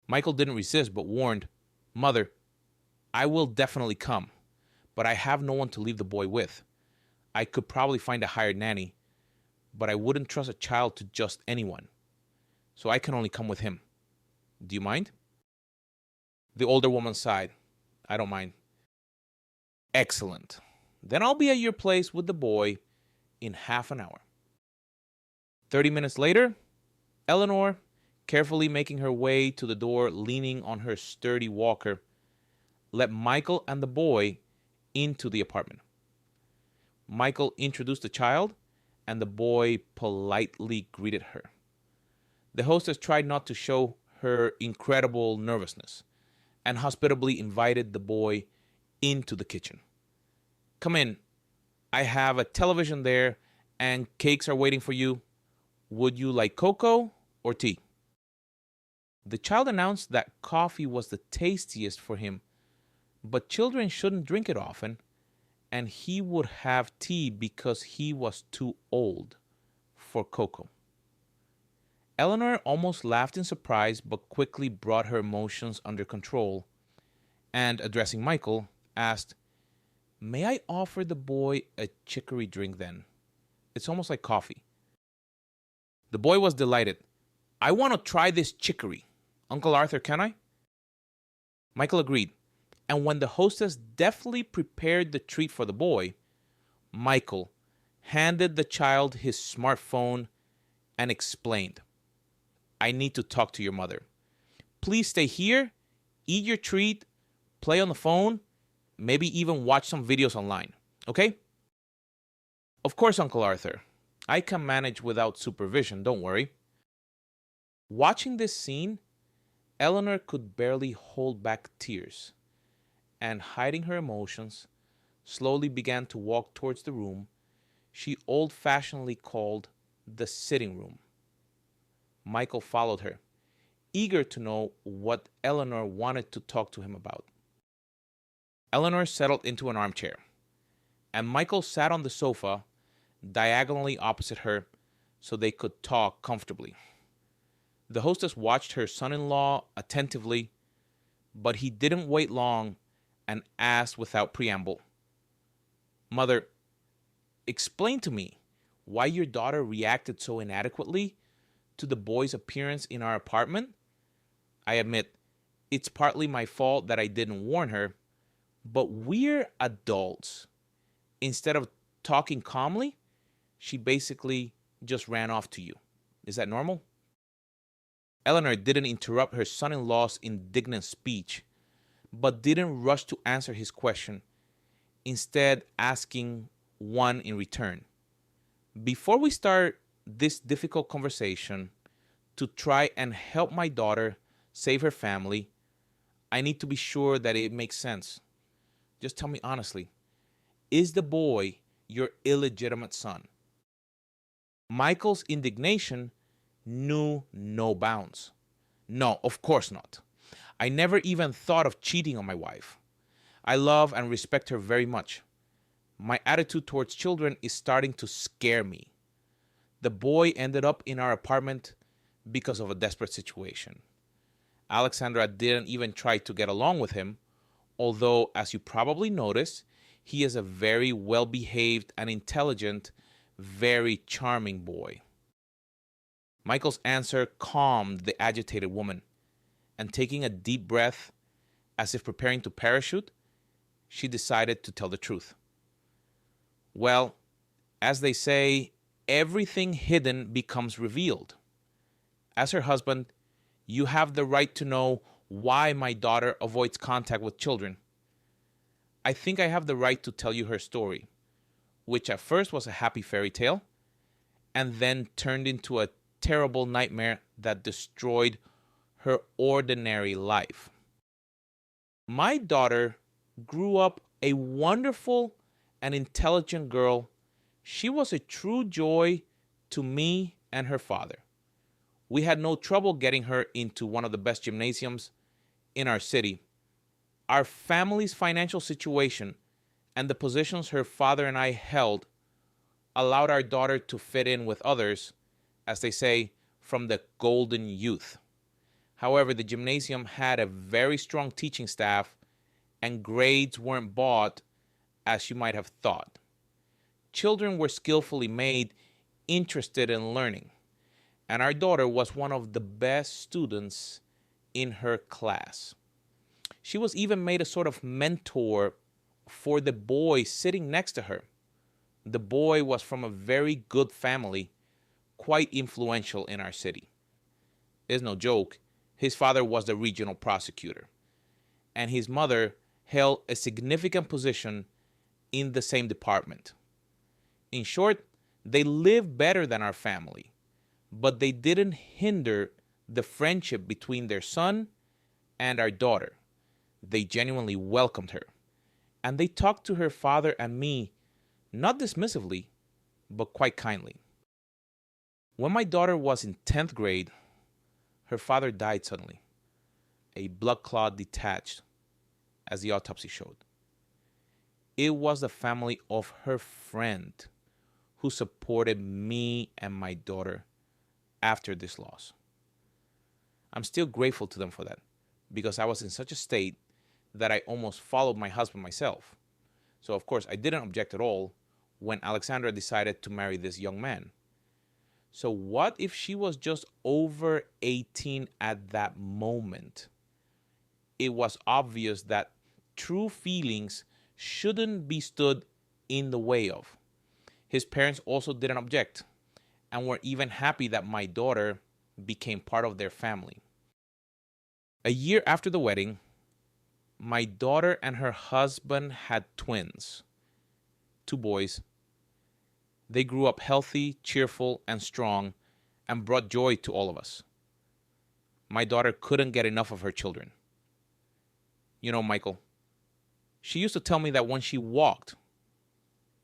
Michael didn't resist, but warned, "Mother, I will definitely come, but I have no one to leave the boy with. I could probably find a hired nanny, but I wouldn't trust a child to just anyone. So I can only come with him. Do you mind? The older woman sighed. I don't mind. Excellent. Then I'll be at your place with the boy in half an hour. 30 minutes later, Eleanor, carefully making her way to the door, leaning on her sturdy walker, let Michael and the boy into the apartment. Michael introduced the child, and the boy politely greeted her. The hostess tried not to show her incredible nervousness and hospitably invited the boy into the kitchen. Come in. I have a television there, and cakes are waiting for you. Would you like cocoa or tea? The child announced that coffee was the tastiest for him, but children shouldn't drink it often, and he would have tea because he was too old for cocoa. Eleanor almost laughed in surprise, but quickly brought her emotions under control, and addressing Michael, asked, May I offer the boy a chicory drink then? It's almost like coffee. The boy was delighted. I want to try this chicory. Uncle Arthur, can I? Michael agreed, and when the hostess deftly prepared the treat for the boy, Michael handed the child his smartphone and explained, I need to talk to your mother. Please stay here, eat your treat, play on the phone, maybe even watch some videos online, okay? Of course, Uncle Arthur. I can manage without supervision, don't worry. Watching this scene, Eleanor could barely hold back tears, and hiding her emotions, slowly began to walk towards the room she old-fashionedly called the sitting room. Michael followed her, eager to know what Eleanor wanted to talk to him about. Eleanor settled into an armchair, and Michael sat on the sofa diagonally opposite her so they could talk comfortably. The hostess watched her son-in-law attentively, but he didn't wait long and asked without preamble, Mother, explain to me why your daughter reacted so inadequately to the boy's appearance in our apartment. I admit, it's partly my fault that I didn't warn her, but we're adults. Instead of talking calmly, she basically just ran off to you. Is that normal? Eleanor didn't interrupt her son-in-law's indignant speech, but didn't rush to answer his question, instead asking one in return. Before we start this difficult conversation to try and help my daughter save her family, I need to be sure that it makes sense. Just tell me honestly, is the boy your illegitimate son? Michael's indignation knew no bounds. No, of course not. I never even thought of cheating on my wife. I love and respect her very much. My attitude towards children is starting to scare me. The boy ended up in our apartment because of a desperate situation. Alexandra didn't even try to get along with him, although, as you probably noticed, he is a very well-behaved and intelligent, very charming boy. Michael's answer calmed the agitated woman, and taking a deep breath, as if preparing to parachute, she decided to tell the truth. Well, as they say, everything hidden becomes revealed. As her husband, you have the right to know why my daughter avoids contact with children. I think I have the right to tell you her story, which at first was a happy fairy tale, and then turned into a terrible nightmare that destroyed her ordinary life. My daughter grew up a wonderful and intelligent girl. She was a true joy to me and her father. We had no trouble getting her into one of the best gymnasiums in our city. Our family's financial situation and the positions her father and I held allowed our daughter to fit in with others, as they say, from the golden youth. However, the gymnasium had a very strong teaching staff, and grades weren't bought as you might have thought. children were skillfully made, interested in learning, and our daughter was one of the best students in her class. She was even made a sort of mentor for the boy sitting next to her. The boy was from a very good family, quite influential in our city. It's no joke, his father was the regional prosecutor, and his mother held a significant position in the same department. In short, they lived better than our family, but they didn't hinder the friendship between their son and our daughter. They genuinely welcomed her, and they talked to her father and me, not dismissively, but quite kindly. When my daughter was in 10th grade, her father died suddenly. A blood clot detached, as the autopsy showed. It was the family of her friend who supported me and my daughter after this loss. I'm still grateful to them for that, because I was in such a state that I almost followed my husband myself. So of course I didn't object at all when Alexandra decided to marry this young man. So what if she was just over 18 at that moment? It was obvious that true feelings shouldn't be stood in the way of. His parents also didn't object and were even happy that my daughter became part of their family. A year after the wedding, my daughter and her husband had twins, 2 boys. They grew up healthy, cheerful, and strong, and brought joy to all of us. My daughter couldn't get enough of her children. You know, Michael, she used to tell me that when she walked,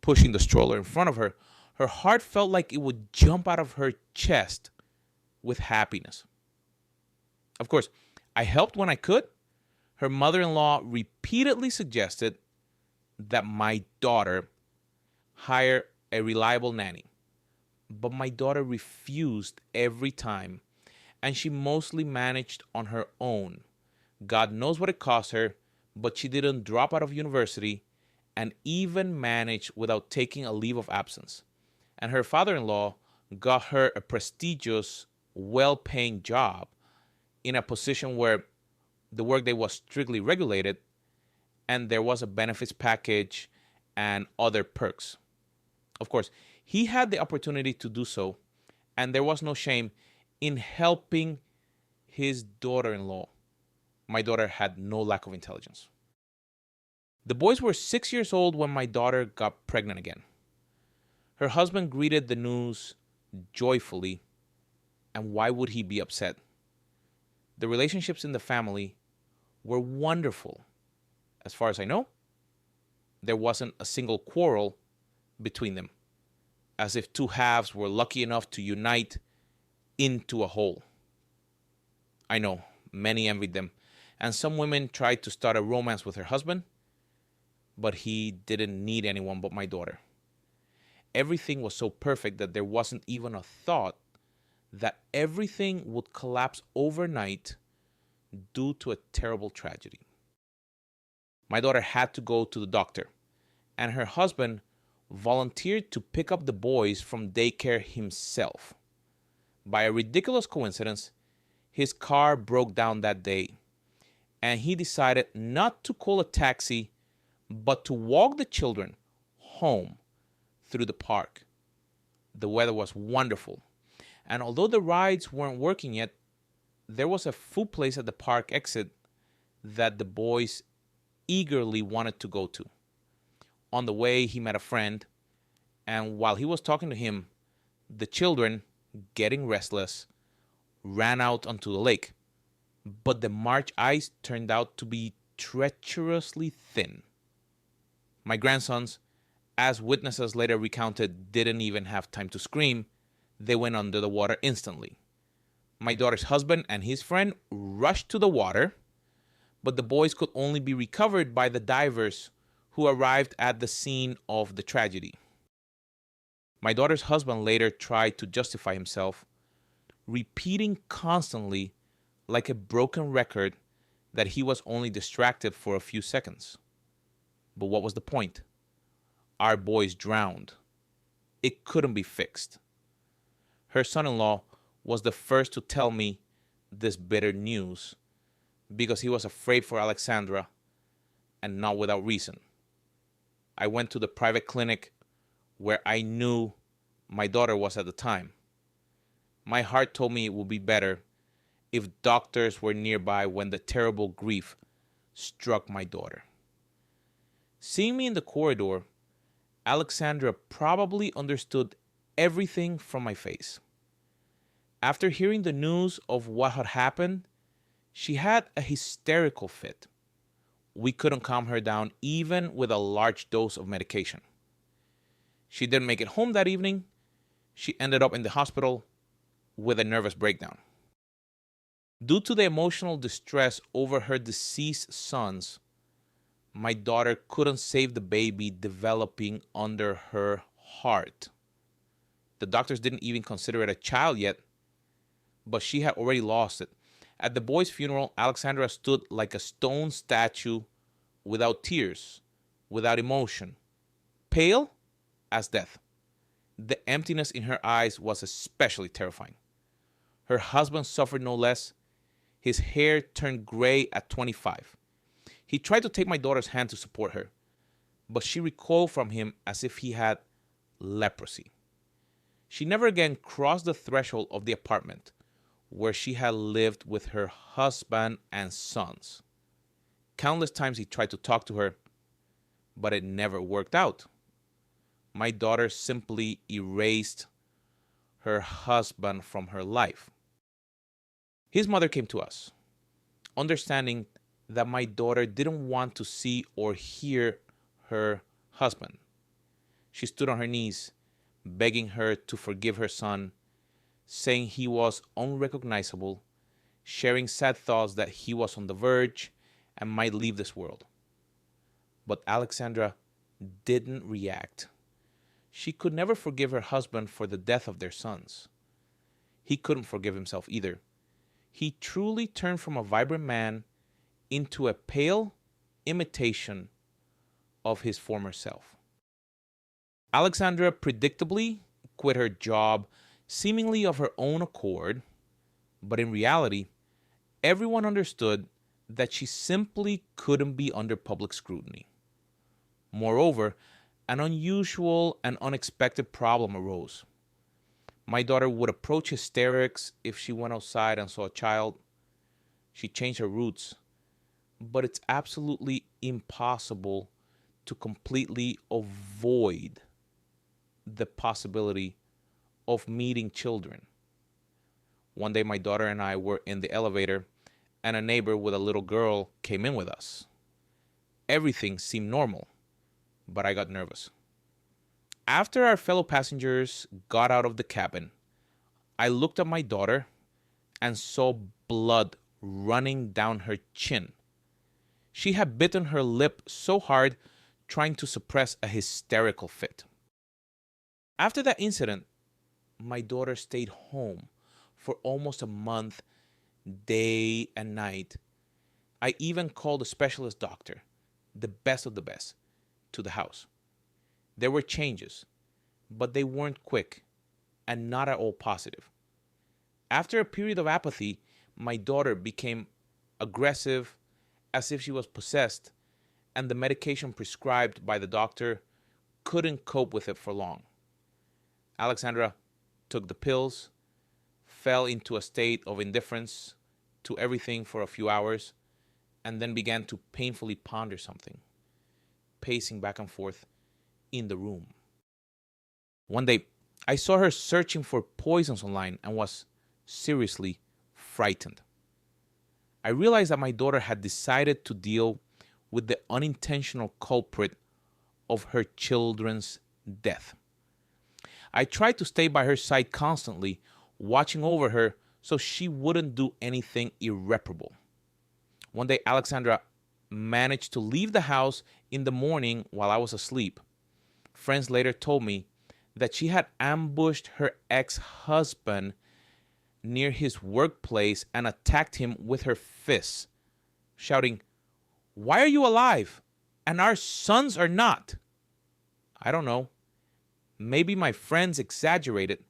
pushing the stroller in front of her, her heart felt like it would jump out of her chest with happiness. Of course, I helped when I could. Her mother-in-law repeatedly suggested that my daughter hire a reliable nanny. But my daughter refused every time, and she mostly managed on her own. God knows what it cost her, but she didn't drop out of university and even managed without taking a leave of absence. And her father-in-law got her a prestigious, well-paying job in a position where the workday was strictly regulated and there was a benefits package and other perks. Of course, he had the opportunity to do so, and there was no shame in helping his daughter-in-law. My daughter had no lack of intelligence. The boys were 6 years old when my daughter got pregnant again. Her husband greeted the news joyfully, and why would he be upset? The relationships in the family were wonderful. As far as I know, there wasn't a single quarrel between them, as if 2 halves were lucky enough to unite into a whole. I know, many envied them, and some women tried to start a romance with her husband, but he didn't need anyone but my daughter. Everything was so perfect that there wasn't even a thought that everything would collapse overnight due to a terrible tragedy. My daughter had to go to the doctor, and her husband volunteered to pick up the boys from daycare himself. By a ridiculous coincidence, his car broke down that day, and he decided not to call a taxi, but to walk the children home through the park. The weather was wonderful, and although the rides weren't working yet, there was a food place at the park exit that the boys eagerly wanted to go to. On the way, he met a friend, and while he was talking to him, the children, getting restless, ran out onto the lake. But the March ice turned out to be treacherously thin. My grandsons, as witnesses later recounted, didn't even have time to scream. They went under the water instantly. My daughter's husband and his friend rushed to the water, but the boys could only be recovered by the divers who arrived at the scene of the tragedy. My daughter's husband later tried to justify himself, repeating constantly, like a broken record, that he was only distracted for a few seconds. But what was the point? Our boys drowned. it couldn't be fixed. Her son-in-law was the first to tell me this bitter news because he was afraid for Alexandra, and not without reason. I went to the private clinic where I knew my daughter was at the time. My heart told me it would be better if doctors were nearby when the terrible grief struck my daughter. Seeing me in the corridor, Alexandra probably understood everything from my face. After hearing the news of what had happened, she had a hysterical fit. We couldn't calm her down even with a large dose of medication. She didn't make it home that evening. She ended up in the hospital with a nervous breakdown. Due to the emotional distress over her deceased sons, my daughter couldn't save the baby developing under her heart. The doctors didn't even consider it a child yet, but she had already lost it. At the boy's funeral, Alexandra stood like a stone statue without tears, without emotion, pale as death. The emptiness in her eyes was especially terrifying. Her husband suffered no less. His hair turned gray at 25. He tried to take my daughter's hand to support her, but she recoiled from him as if he had leprosy. She never again crossed the threshold of the apartment where she had lived with her husband and sons. Countless times he tried to talk to her, but it never worked out. My daughter simply erased her husband from her life. His mother came to us, understanding that my daughter didn't want to see or hear her husband. She stood on her knees, begging her to forgive her son, saying he was unrecognizable, sharing sad thoughts that he was on the verge and might leave this world. But Alexandra didn't react. She could never forgive her husband for the death of their sons. He couldn't forgive himself either. He truly turned from a vibrant man into a pale imitation of his former self. Alexandra predictably quit her job, seemingly of her own accord, but in reality, everyone understood that she simply couldn't be under public scrutiny. Moreover, an unusual and unexpected problem arose. My daughter would approach hysterics if she went outside and saw a child. She changed her routes, but it's absolutely impossible to completely avoid the possibility of meeting children. One day, my daughter and I were in the elevator, and a neighbor with a little girl came in with us. Everything seemed normal, but I got nervous. After our fellow passengers got out of the cabin, I looked at my daughter and saw blood running down her chin. She had bitten her lip so hard, trying to suppress a hysterical fit. After that incident, my daughter stayed home for almost a month, day and night. I even called a specialist doctor, the best of the best, to the house. There were changes, but they weren't quick and not at all positive. After a period of apathy, my daughter became aggressive, as if she was possessed, and the medication prescribed by the doctor couldn't cope with it for long. Alexandra took the pills, fell into a state of indifference to everything for a few hours, and then began to painfully ponder something, pacing back and forth in the room. One day, I saw her searching for poisons online and was seriously frightened. I realized that my daughter had decided to deal with the unintentional culprit of her children's death. I tried to stay by her side constantly, watching over her so she wouldn't do anything irreparable. One day, Alexandra managed to leave the house in the morning while I was asleep. Friends later told me that she had ambushed her ex-husband near his workplace and attacked him with her fists, shouting, "Why are you alive and our sons are not?" I don't know. Maybe my friends exaggerated,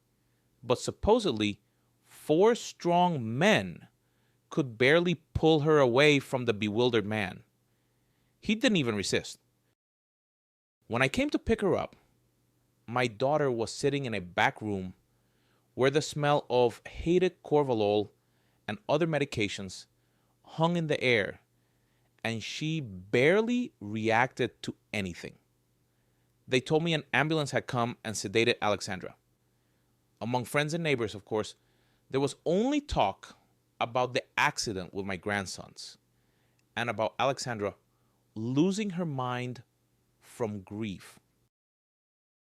but supposedly 4 strong men could barely pull her away from the bewildered man. He didn't even resist. When I came to pick her up, my daughter was sitting in a back room where the smell of hated Corvalol and other medications hung in the air, and she barely reacted to anything. They told me an ambulance had come and sedated Alexandra. Among friends and neighbors, of course, there was only talk about the accident with my grandsons and about Alexandra losing her mind from grief.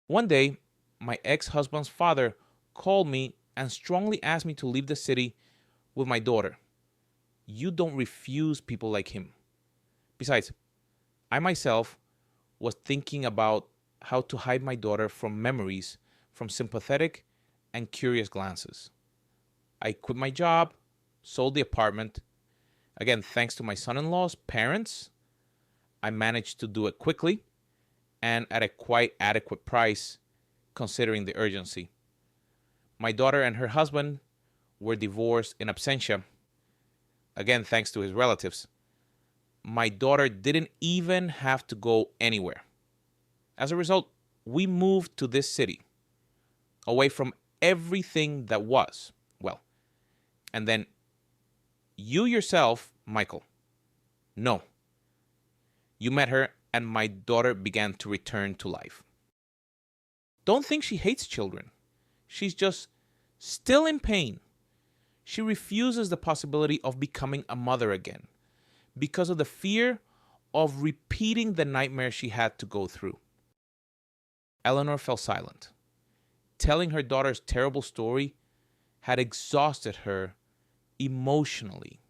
One day, my ex-husband's father called me and strongly asked me to leave the city with my daughter. You don't refuse people like him. Besides, I myself was thinking about how to hide my daughter from memories from sympathetic and curious glances. I quit my job, sold the apartment. Again, thanks to my son-in-law's parents, I managed to do it quickly and at a quite adequate price considering the urgency. My daughter and her husband were divorced in absentia, again thanks to his relatives. My daughter didn't even have to go anywhere. As a result, we moved to this city, away from everything that was, well, and then you yourself, Michael. No. You met her and my daughter began to return to life. Don't think she hates children. She's just still in pain. She refuses the possibility of becoming a mother again because of the fear of repeating the nightmare she had to go through. Eleanor fell silent. Telling her daughter's terrible story had exhausted her emotionally.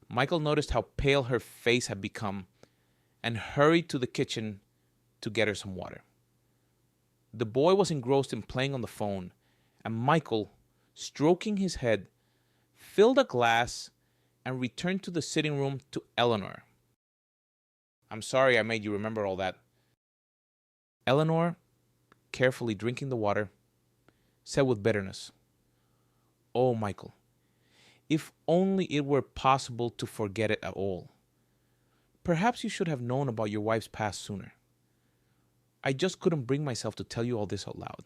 Michael noticed how pale her face had become and hurried to the kitchen to get her some water. The boy was engrossed in playing on the phone, and Michael, stroking his head, filled a glass and returned to the sitting room to Eleanor. I'm sorry I made you remember all that. Eleanor, carefully drinking the water, said with bitterness, "Oh, Michael, if only it were possible to forget it at all. Perhaps you should have known about your wife's past sooner. I just couldn't bring myself to tell you all this out loud.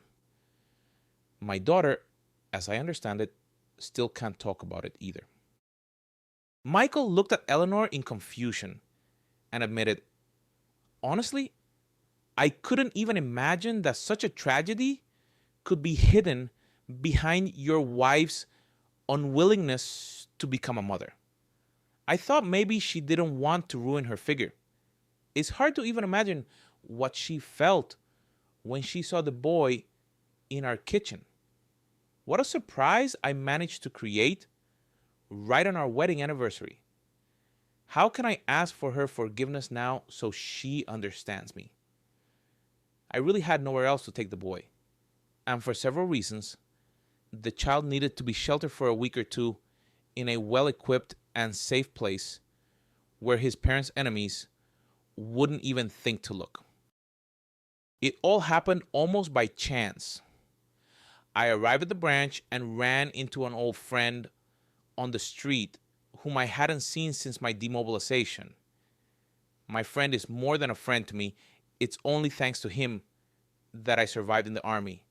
My daughter, as I understand it, still can't talk about it either." Michael looked at Eleanor in confusion and admitted, "Honestly, I couldn't even imagine that such a tragedy could be hidden behind your wife's unwillingness to become a mother. I thought maybe she didn't want to ruin her figure. It's hard to even imagine what she felt when she saw the boy in our kitchen. What a surprise I managed to create right on our wedding anniversary. How can I ask for her forgiveness now so she understands me? I really had nowhere else to take the boy. And for several reasons, the child needed to be sheltered for a week or two in a well-equipped and safe place where his parents' enemies wouldn't even think to look. It all happened almost by chance. I arrived at the branch and ran into an old friend on the street whom I hadn't seen since my demobilization. My friend is more than a friend to me. It's only thanks to him that I survived in the army.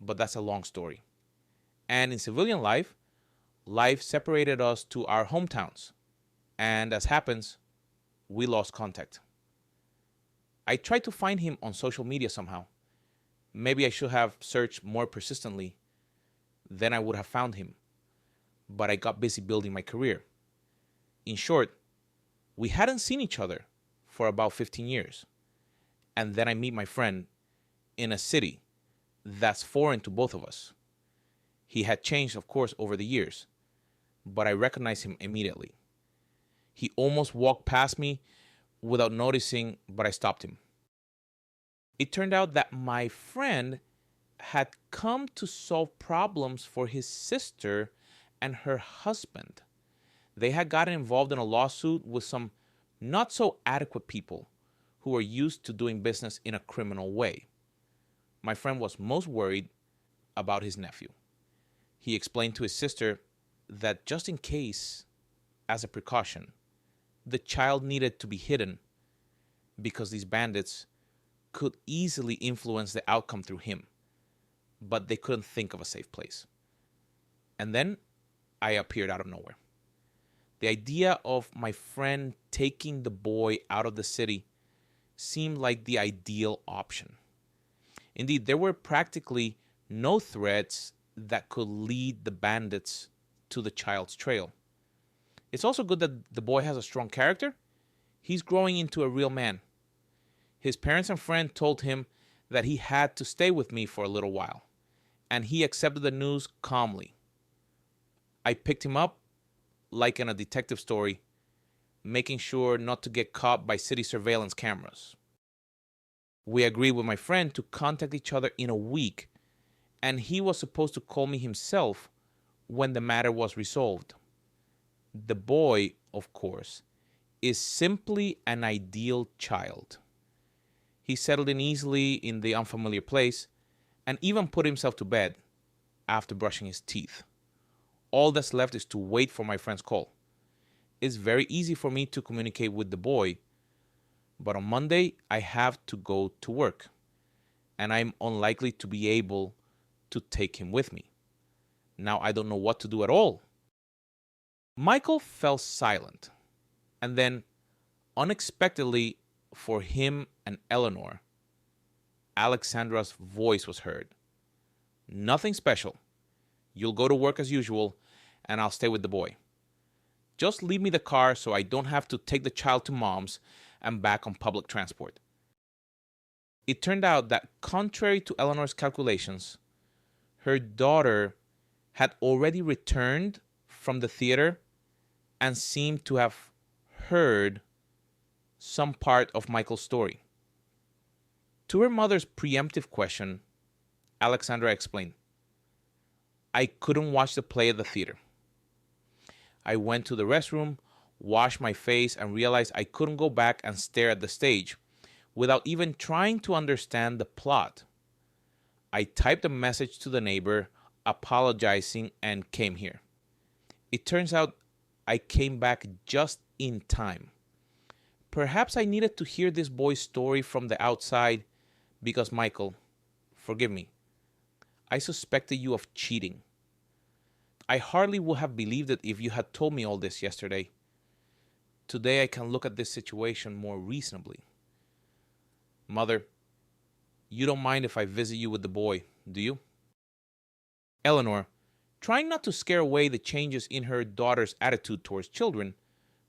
But that's a long story. And in civilian life, life separated us to our hometowns. And as happens, we lost contact. I tried to find him on social media somehow. Maybe I should have searched more persistently. Then I would have found him. But I got busy building my career. In short, we hadn't seen each other for about 15 years. And then I meet my friend in a city that's foreign to both of us. He had changed, of course, over the years, but I recognized him immediately. He almost walked past me without noticing, but I stopped him. It turned out that my friend had come to solve problems for his sister and her husband. They had gotten involved in a lawsuit with some not so adequate people who were used to doing business in a criminal way. my friend was most worried about his nephew. He explained to his sister that just in case, as a precaution, the child needed to be hidden because these bandits could easily influence the outcome through him, but they couldn't think of a safe place. And then I appeared out of nowhere. The idea of my friend taking the boy out of the city seemed like the ideal option. Indeed, there were practically no threats that could lead the bandits to the child's trail. It's also good that the boy has a strong character. He's growing into a real man. His parents and friend told him that he had to stay with me for a little while, and he accepted the news calmly. I picked him up like in a detective story, making sure not to get caught by city surveillance cameras. We agreed with my friend to contact each other in a week, and he was supposed to call me himself when the matter was resolved. The boy, of course, is simply an ideal child. He settled in easily in the unfamiliar place and even put himself to bed after brushing his teeth. All that's left is to wait for my friend's call. It's very easy for me to communicate with the boy, but on Monday I have to go to work, and I'm unlikely to be able to take him with me. Now I don't know what to do at all. Michael fell silent, and then, unexpectedly for him and Eleanor, Alexandra's voice was heard. Nothing special. You'll go to work as usual, and I'll stay with the boy. Just leave me the car so I don't have to take the child to mom's and back on public transport. It turned out that, contrary to Eleanor's calculations, her daughter had already returned from the theater and seemed to have heard some part of Michael's story. To her mother's preemptive question, Alexandra explained, I couldn't watch the play at the theater. I went to the restroom, washed my face, and realized I couldn't go back and stare at the stage without even trying to understand the plot. I typed a message to the neighbor apologizing and came here. It turns out I came back just in time. Perhaps I needed to hear this boy's story from the outside because, Michael, forgive me, I suspected you of cheating. I hardly would have believed it if you had told me all this yesterday. Today I can look at this situation more reasonably. Mother, you don't mind if I visit you with the boy, do you? Eleanor, trying not to scare away the changes in her daughter's attitude towards children,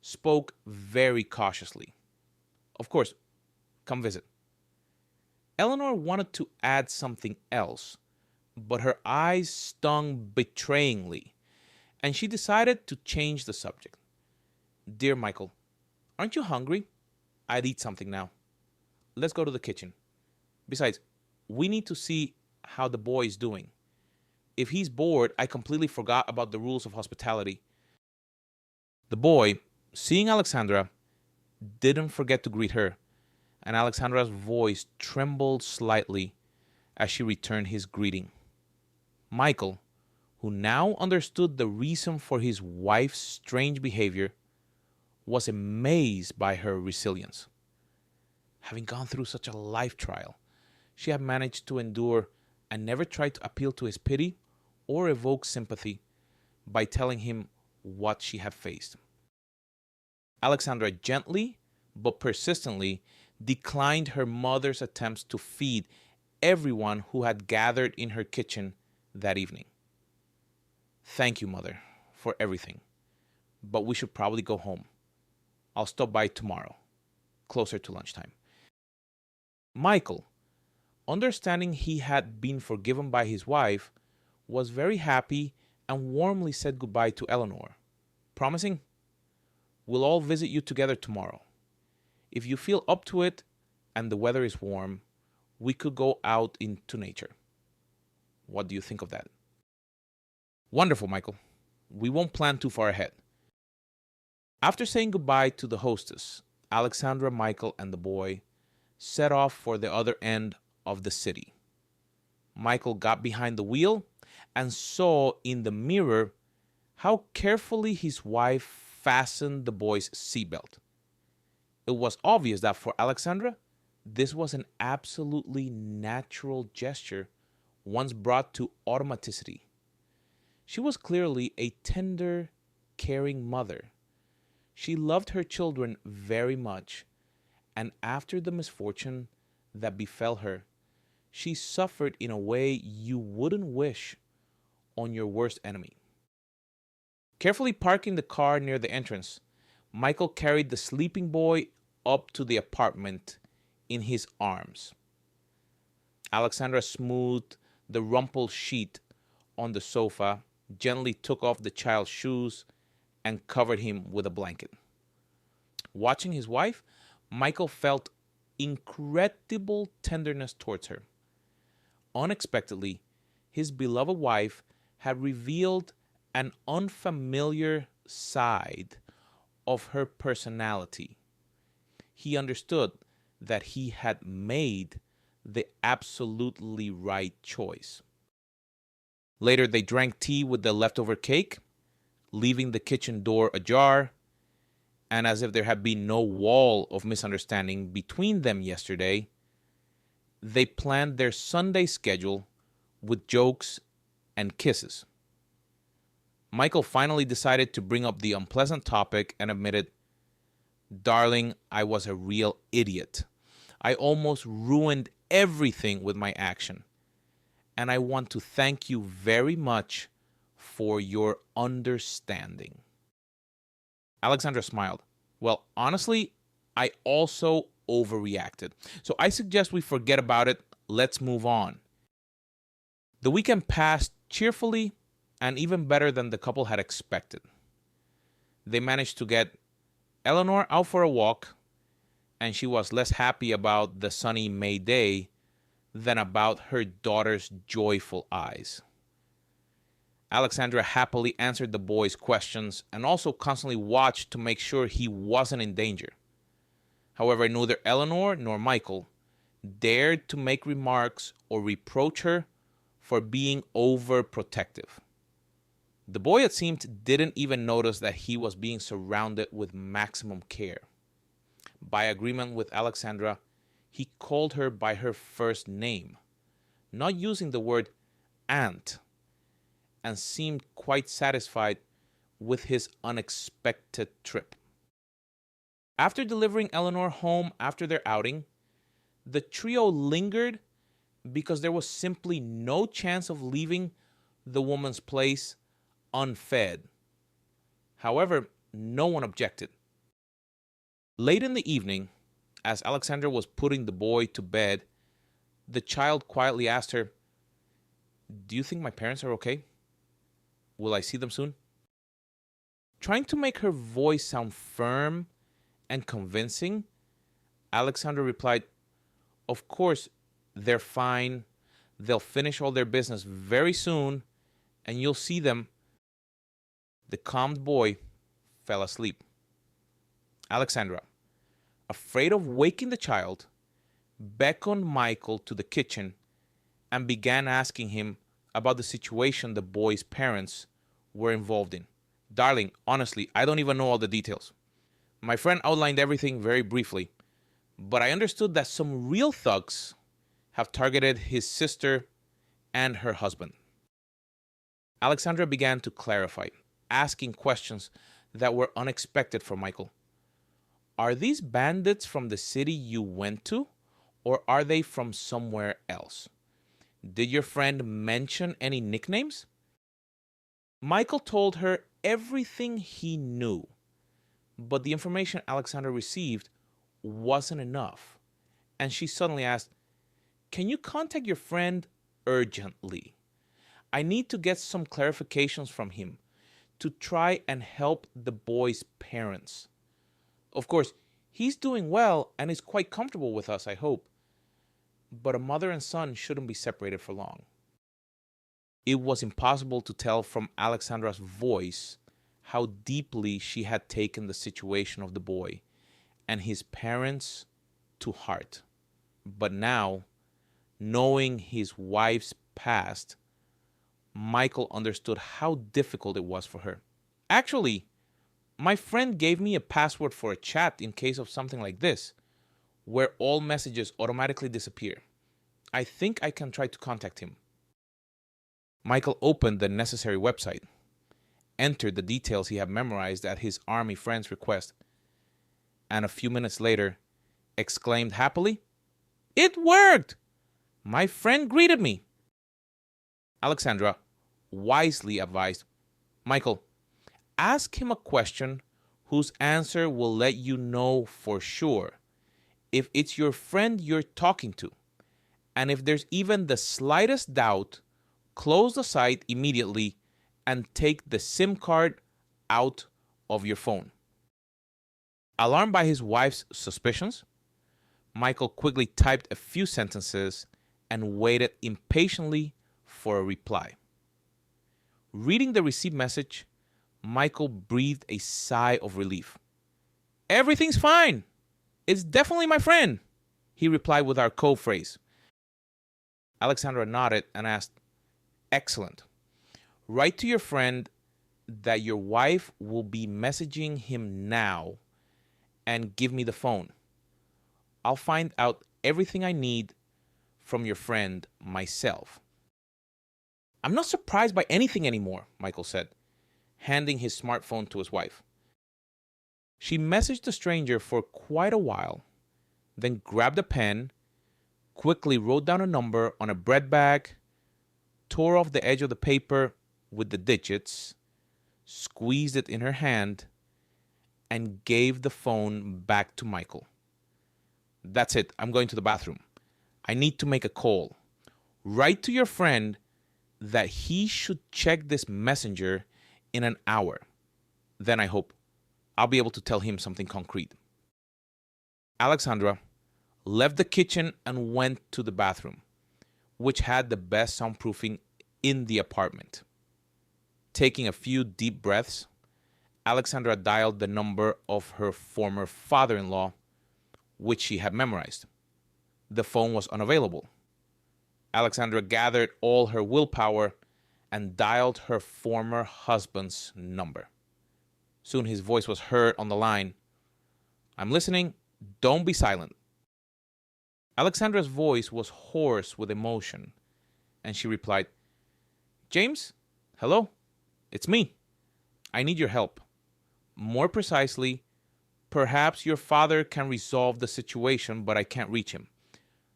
spoke very cautiously. Of course, come visit. Eleanor wanted to add something else, but her eyes stung betrayingly, and she decided to change the subject. Dear Michael, aren't you hungry? I'd eat something now. Let's go to the kitchen. Besides, we need to see how the boy is doing. If he's bored, I completely forgot about the rules of hospitality. The boy, seeing Alexandra, didn't forget to greet her, and Alexandra's voice trembled slightly as she returned his greeting. Michael, who now understood the reason for his wife's strange behavior, was amazed by her resilience. Having gone through such a life trial, she had managed to endure and never tried to appeal to his pity or evoke sympathy by telling him what she had faced. Alexandra gently but persistently declined her mother's attempts to feed everyone who had gathered in her kitchen that evening. Thank you, Mother, for everything, but we should probably go home. I'll stop by tomorrow, closer to lunchtime. Michael, understanding he had been forgiven by his wife, was very happy and warmly said goodbye to Eleanor, promising, we'll all visit you together tomorrow. If you feel up to it and the weather is warm, we could go out into nature. What do you think of that? Wonderful, Michael. We won't plan too far ahead. After saying goodbye to the hostess, Alexandra, Michael, and the boy set off for the other end of the city, Michael got behind the wheel and saw in the mirror how carefully his wife fastened the boy's seatbelt. It was obvious that for Alexandra, this was an absolutely natural gesture once brought to automaticity. She was clearly a tender, caring mother. She loved her children very much, and after the misfortune that befell her, she suffered in a way you wouldn't wish on your worst enemy. Carefully parking the car near the entrance, Michael carried the sleeping boy up to the apartment in his arms. Alexandra smoothed the rumpled sheet on the sofa, gently took off the child's shoes, and covered him with a blanket. Watching his wife, Michael felt incredible tenderness towards her. Unexpectedly, his beloved wife had revealed an unfamiliar side of her personality. He understood that he had made the absolutely right choice. Later, they drank tea with the leftover cake, leaving the kitchen door ajar, and as if there had been no wall of misunderstanding between them yesterday, they planned their Sunday schedule with jokes and kisses. Michael finally decided to bring up the unpleasant topic and admitted, "Darling, I was a real idiot. I almost ruined everything with my action. And I want to thank you very much for your understanding." Alexandra smiled. "Well, honestly, I also overreacted. So I suggest we forget about it. Let's move on." The weekend passed cheerfully and even better than the couple had expected. They managed to get Eleanor out for a walk, and she was less happy about the sunny May day than about her daughter's joyful eyes. Alexandra happily answered the boy's questions and also constantly watched to make sure he wasn't in danger. However, neither Eleanor nor Michael dared to make remarks or reproach her for being overprotective. The boy, it seemed, didn't even notice that he was being surrounded with maximum care. By agreement with Alexandra, he called her by her first name, not using the word aunt, and seemed quite satisfied with his unexpected trip. After delivering Eleanor home after their outing, the trio lingered because there was simply no chance of leaving the woman's place unfed. However, no one objected. Late in the evening, as Alexandra was putting the boy to bed, the child quietly asked her, "Do you think my parents are okay? Will I see them soon?" Trying to make her voice sound firm and convincing, Alexandra replied, "Of course, they're fine. They'll finish all their business very soon, and you'll see them." The calmed boy fell asleep. Alexandra, afraid of waking the child, beckoned Michael to the kitchen and began asking him about the situation the boy's parents were involved in. "Darling, honestly, I don't even know all the details. My friend outlined everything very briefly, but I understood that some real thugs have targeted his sister and her husband." Alexandra began to clarify, asking questions that were unexpected for Michael. "Are these bandits from the city you went to, or are they from somewhere else? Did your friend mention any nicknames?" Michael told her everything he knew, but the information Alexandra received wasn't enough, and she suddenly asked, "Can you contact your friend urgently? I need to get some clarifications from him to try and help the boy's parents. Of course, he's doing well and is quite comfortable with us, I hope. But a mother and son shouldn't be separated for long." It was impossible to tell from Alexandra's voice how deeply she had taken the situation of the boy and his parents to heart. But now, knowing his wife's past, Michael understood how difficult it was for her. Actually, my friend gave me a password for a chat in case of something like this, where all messages automatically disappear. I think I can try to contact him. Michael opened the necessary website, entered the details he had memorized at his army friend's request, and a few minutes later exclaimed happily, "It worked! My friend greeted me." Alexandra wisely advised, "Michael, ask him a question whose answer will let you know for sure if it's your friend you're talking to. And if there's even the slightest doubt, close the site immediately and take the SIM card out of your phone." Alarmed by his wife's suspicions, Michael quickly typed a few sentences and waited impatiently for a reply. Reading the received message, Michael breathed a sigh of relief. "Everything's fine. It's definitely my friend," he replied with our code phrase. Alexandra nodded and asked, "Excellent. Write to your friend that your wife will be messaging him now and give me the phone. I'll find out everything I need from your friend myself." "I'm not surprised by anything anymore," Michael said, handing his smartphone to his wife. She messaged the stranger for quite a while, then grabbed a pen, quickly wrote down a number on a bread bag, tore off the edge of the paper with the digits, squeezed it in her hand, and gave the phone back to Michael. "That's it. I'm going to the bathroom. I need to make a call. Write to your friend that he should check this messenger in an hour. Then I hope I'll be able to tell him something concrete." Alexandra left the kitchen and went to the bathroom, which had the best soundproofing in the apartment. Taking a few deep breaths, Alexandra dialed the number of her former father-in-law, which she had memorized. The phone was unavailable. Alexandra gathered all her willpower and dialed her former husband's number. Soon his voice was heard on the line. "I'm listening. Don't be silent." Alexandra's voice was hoarse with emotion, and she replied, "James? Hello? It's me. I need your help. More precisely, perhaps your father can resolve the situation, but I can't reach him.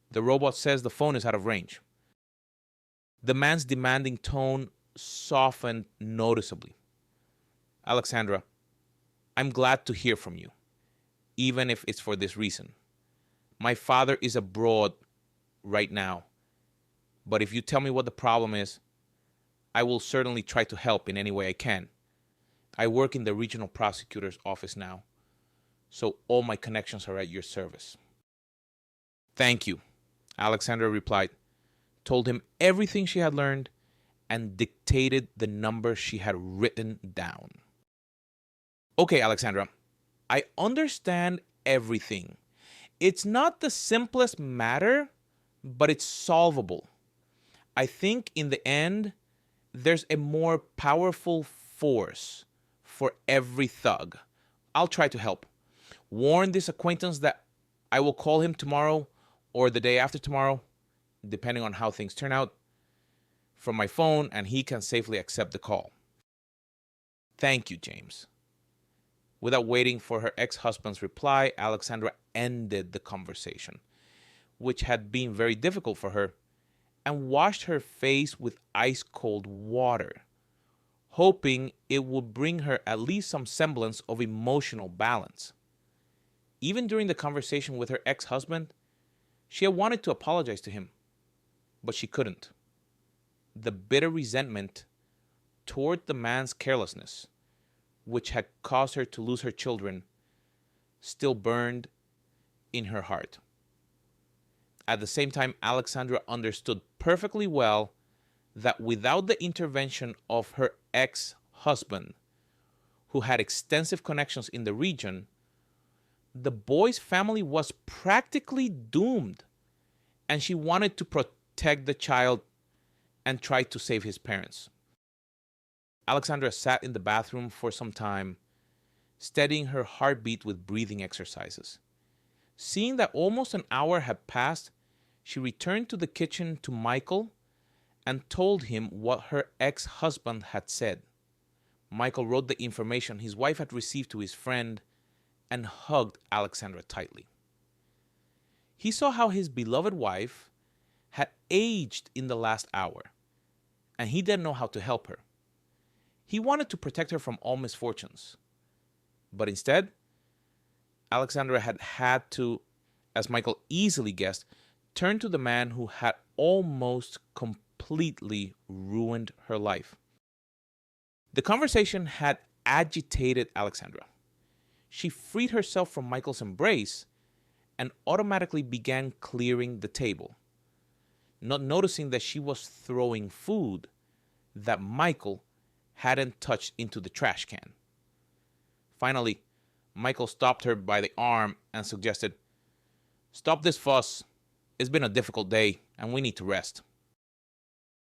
The robot says the phone is out of range." The man's demanding tone softened noticeably. "Alexandra, I'm glad to hear from you, even if it's for this reason. My father is abroad right now, but if you tell me what the problem is, I will certainly try to help in any way I can. I work in the regional prosecutor's office now, so all my connections are at your service." "Thank you," Alexandra replied, told him everything she had learned, and dictated the number she had written down. "Okay, Alexandra, I understand everything. It's not the simplest matter, but it's solvable. I think in the end, there's a more powerful force for every thug. I'll try to help. Warn this acquaintance that I will call him tomorrow or the day after tomorrow, depending on how things turn out, from my phone, and he can safely accept the call. Thank you, James." Without waiting for her ex-husband's reply, Alexandra ended the conversation, which had been very difficult for her, and washed her face with ice-cold water, hoping it would bring her at least some semblance of emotional balance. Even during the conversation with her ex-husband, she had wanted to apologize to him, but she couldn't. The bitter resentment toward the man's carelessness, which had caused her to lose her children, still burned in her heart. At the same time, Alexandra understood perfectly well that without the intervention of her ex-husband, who had extensive connections in the region, the boy's family was practically doomed, and she wanted to protect the child and tried to save his parents. Alexandra sat in the bathroom for some time, steadying her heartbeat with breathing exercises. Seeing that almost an hour had passed, she returned to the kitchen to Michael and told him what her ex-husband had said. Michael wrote the information his wife had received to his friend and hugged Alexandra tightly. He saw how his beloved wife had aged in the last hour, and he didn't know how to help her. He wanted to protect her from all misfortunes. But instead, Alexandra had to, as Michael easily guessed, turn to the man who had almost completely ruined her life. The conversation had agitated Alexandra. She freed herself from Michael's embrace and automatically began clearing the table, not noticing that she was throwing food that Michael hadn't touched into the trash can. Finally, Michael stopped her by the arm and suggested, "Stop this fuss. It's been a difficult day and we need to rest."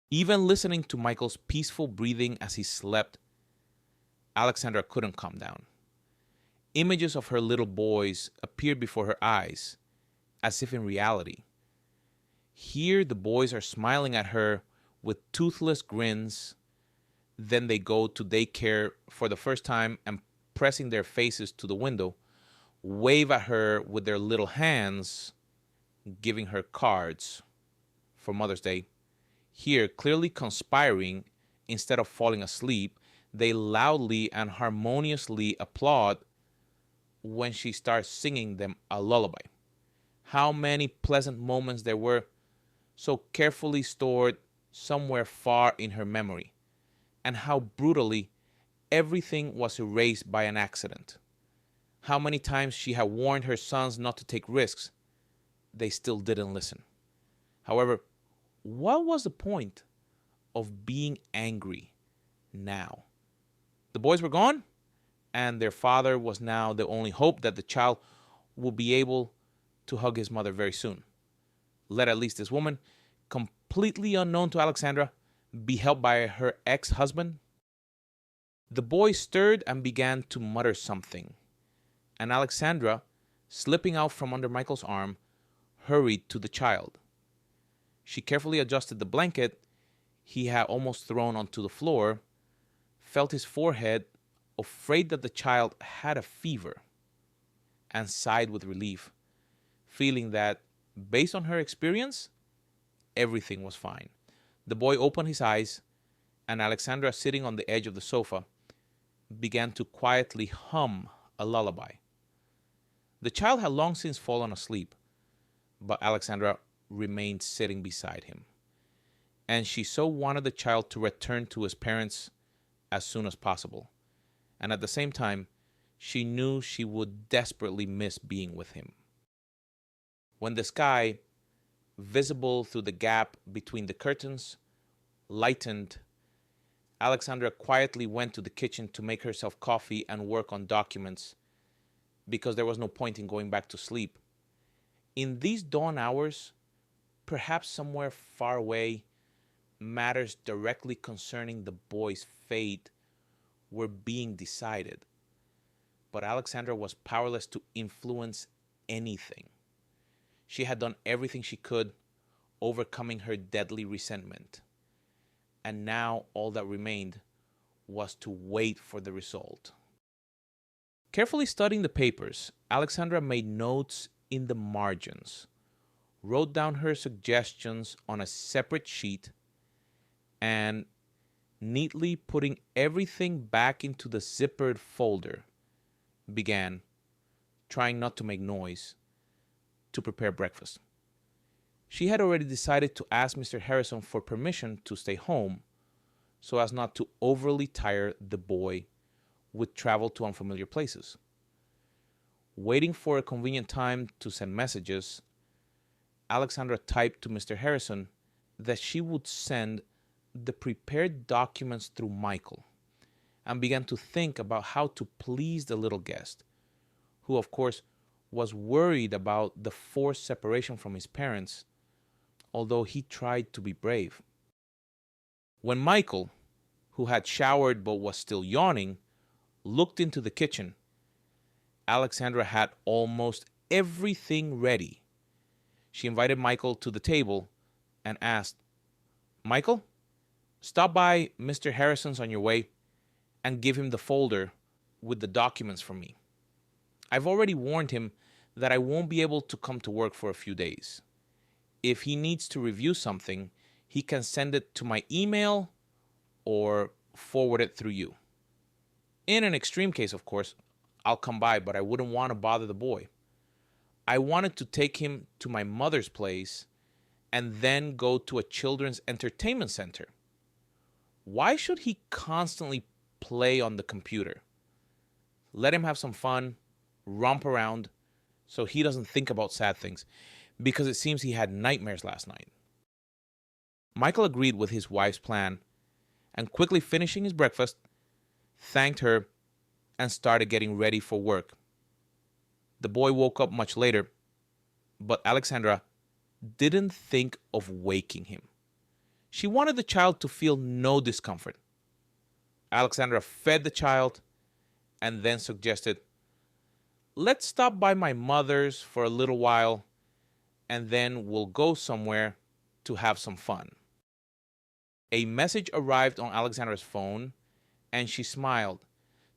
Even listening to Michael's peaceful breathing as he slept, Alexandra couldn't calm down. Images of her little boys appeared before her eyes, as if in reality. Here the boys are smiling at her with toothless grins. Then they go to daycare for the first time and, pressing their faces to the window, wave at her with their little hands, giving her cards for Mother's Day. Here, clearly conspiring, instead of falling asleep, they loudly and harmoniously applaud when she starts singing them a lullaby. How many pleasant moments there were, so carefully stored somewhere far in her memory, and how brutally everything was erased by an accident. How many times she had warned her sons not to take risks. They still didn't listen. However, what was the point of being angry now? The boys were gone, and their father was now the only hope that the child would be able to hug his mother very soon. Let at least this woman, completely unknown to Alexandra, be helped by her ex-husband. The boy stirred and began to mutter something, and Alexandra, slipping out from under Michael's arm, hurried to the child. She carefully adjusted the blanket he had almost thrown onto the floor, felt his forehead, afraid that the child had a fever, and sighed with relief, feeling that, based on her experience, everything was fine. The boy opened his eyes, and Alexandra, sitting on the edge of the sofa, began to quietly hum a lullaby. The child had long since fallen asleep, but Alexandra remained sitting beside him, and she so wanted the child to return to his parents as soon as possible. And at the same time, she knew she would desperately miss being with him. When the sky, visible through the gap between the curtains, lightened, Alexandra quietly went to the kitchen to make herself coffee and work on documents, because there was no point in going back to sleep. In these dawn hours, perhaps somewhere far away, matters directly concerning the boy's fate were being decided. But Alexandra was powerless to influence anything. She had done everything she could, overcoming her deadly resentment. And now all that remained was to wait for the result. Carefully studying the papers, Alexandra made notes in the margins, wrote down her suggestions on a separate sheet, and, neatly putting everything back into the zippered folder, began, trying not to make noise, to prepare breakfast. She had already decided to ask Mr. Harrison for permission to stay home so as not to overly tire the boy with travel to unfamiliar places. Waiting for a convenient time to send messages, Alexandra typed to Mr. Harrison that she would send the prepared documents through Michael, and began to think about how to please the little guest, who of course was worried about the forced separation from his parents, although he tried to be brave. When Michael, who had showered but was still yawning, looked into the kitchen, Alexandra had almost everything ready. She invited Michael to the table and asked, "Michael, stop by Mr. Harrison's on your way and give him the folder with the documents from me. I've already warned him that I won't be able to come to work for a few days. If he needs to review something, he can send it to my email or forward it through you. In an extreme case, of course, I'll come by, but I wouldn't want to bother the boy. I wanted to take him to my mother's place and then go to a children's entertainment center. Why should he constantly play on the computer? Let him have some fun, romp around, so he doesn't think about sad things, because it seems he had nightmares last night." Michael agreed with his wife's plan and, quickly finishing his breakfast, thanked her and started getting ready for work. The boy woke up much later, but Alexandra didn't think of waking him. She wanted the child to feel no discomfort. Alexandra fed the child and then suggested, "Let's stop by my mother's for a little while and then we'll go somewhere to have some fun." A message arrived on Alexandra's phone and she smiled,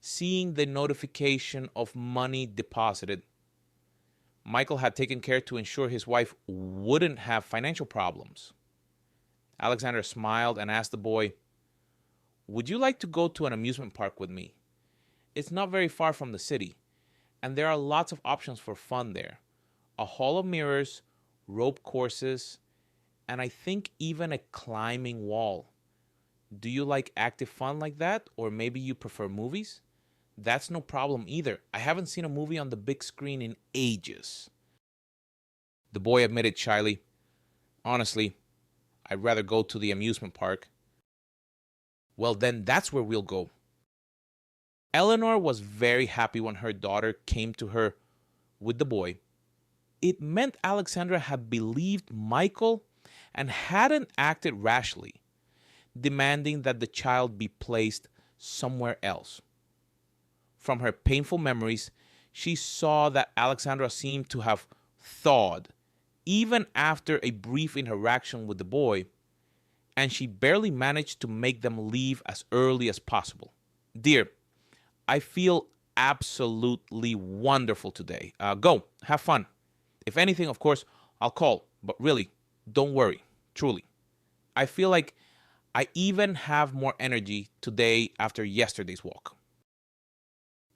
seeing the notification of money deposited. Michael had taken care to ensure his wife wouldn't have financial problems. Alexandra smiled and asked the boy, "Would you like to go to an amusement park with me? It's not very far from the city, and there are lots of options for fun there. A hall of mirrors, rope courses, and I think even a climbing wall. Do you like active fun like that, or maybe you prefer movies? That's no problem either. I haven't seen a movie on the big screen in ages." The boy admitted shyly, "Honestly, I'd rather go to the amusement park." "Well, then that's where we'll go." Eleanor was very happy when her daughter came to her with the boy. It meant Alexandra had believed Michael and hadn't acted rashly, demanding that the child be placed somewhere else. From her painful memories, she saw that Alexandra seemed to have thawed even after a brief interaction with the boy, and she barely managed to make them leave as early as possible. "Dear, I feel absolutely wonderful today. Go, have fun. If anything, of course, I'll call, but really, don't worry, truly. I feel like I even have more energy today after yesterday's walk."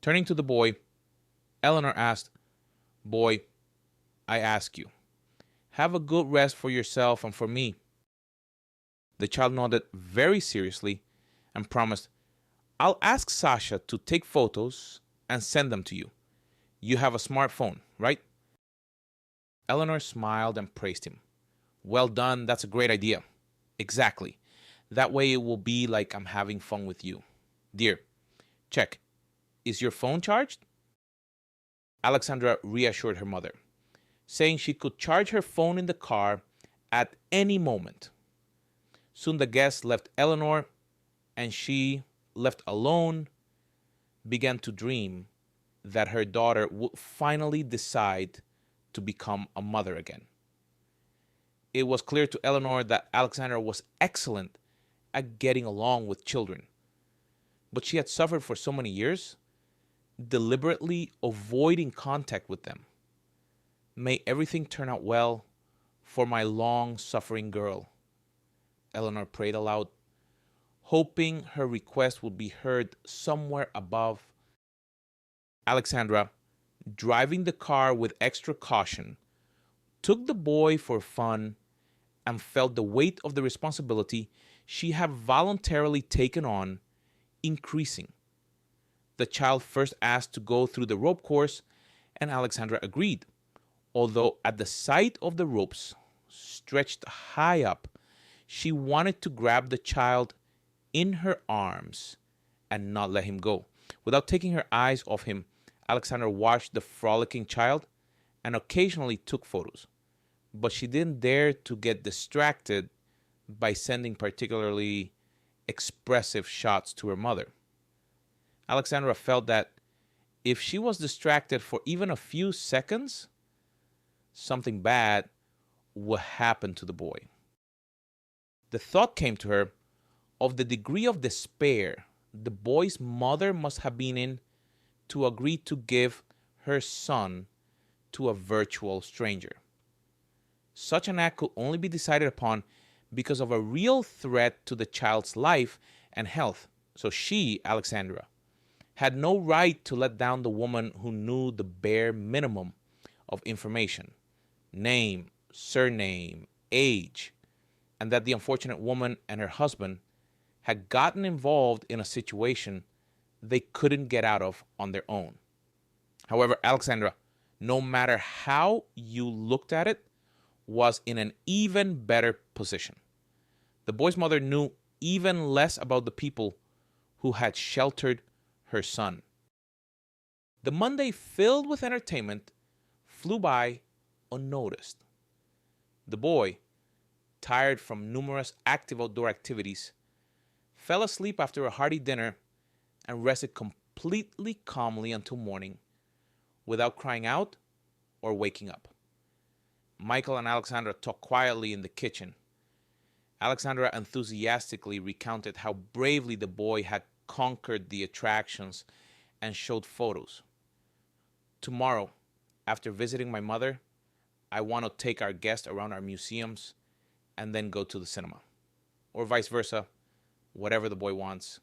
Turning to the boy, Eleanor asked, "Boy, I ask you, have a good rest for yourself and for me." The child nodded very seriously and promised, "I'll ask Sasha to take photos and send them to you. You have a smartphone, right?" Eleanor smiled and praised him. "Well done, that's a great idea." "Exactly. That way it will be like I'm having fun with you. Dear, check. Is your phone charged?" Alexandra reassured her mother, saying she could charge her phone in the car at any moment. Soon the guests left Eleanor, and she, left alone, began to dream that her daughter would finally decide to become a mother again. It was clear to Eleanor that Alexandra was excellent at getting along with children, but she had suffered for so many years, deliberately avoiding contact with them. "May everything turn out well for my long-suffering girl," Eleanor prayed aloud, hoping her request would be heard somewhere above. Alexandra, driving the car with extra caution, took the boy for fun and felt the weight of the responsibility she had voluntarily taken on increasing. The child first asked to go through the rope course, and Alexandra agreed, although at the sight of the ropes stretched high up, she wanted to grab the child in her arms and not let him go. Without taking her eyes off him, Alexandra watched the frolicking child and occasionally took photos, but she didn't dare to get distracted by sending particularly expressive shots to her mother. Alexandra felt that if she was distracted for even a few seconds, something bad would happen to the boy. The thought came to her of the degree of despair the boy's mother must have been in to agree to give her son to a virtual stranger. Such an act could only be decided upon because of a real threat to the child's life and health. So she, Alexandra, had no right to let down the woman who knew the bare minimum of information: name, surname, age, and that the unfortunate woman and her husband had gotten involved in a situation they couldn't get out of on their own. However, Alexandra, no matter how you looked at it, was in an even better position. The boy's mother knew even less about the people who had sheltered her son. The Monday filled with entertainment flew by unnoticed. The boy, tired from numerous active outdoor activities, fell asleep after a hearty dinner and rested completely calmly until morning without crying out or waking up. Michael and Alexandra talked quietly in the kitchen. Alexandra enthusiastically recounted how bravely the boy had conquered the attractions and showed photos. Tomorrow, after visiting my mother, I want to take our guest around our museums and then go to the cinema. Or vice versa, whatever the boy wants.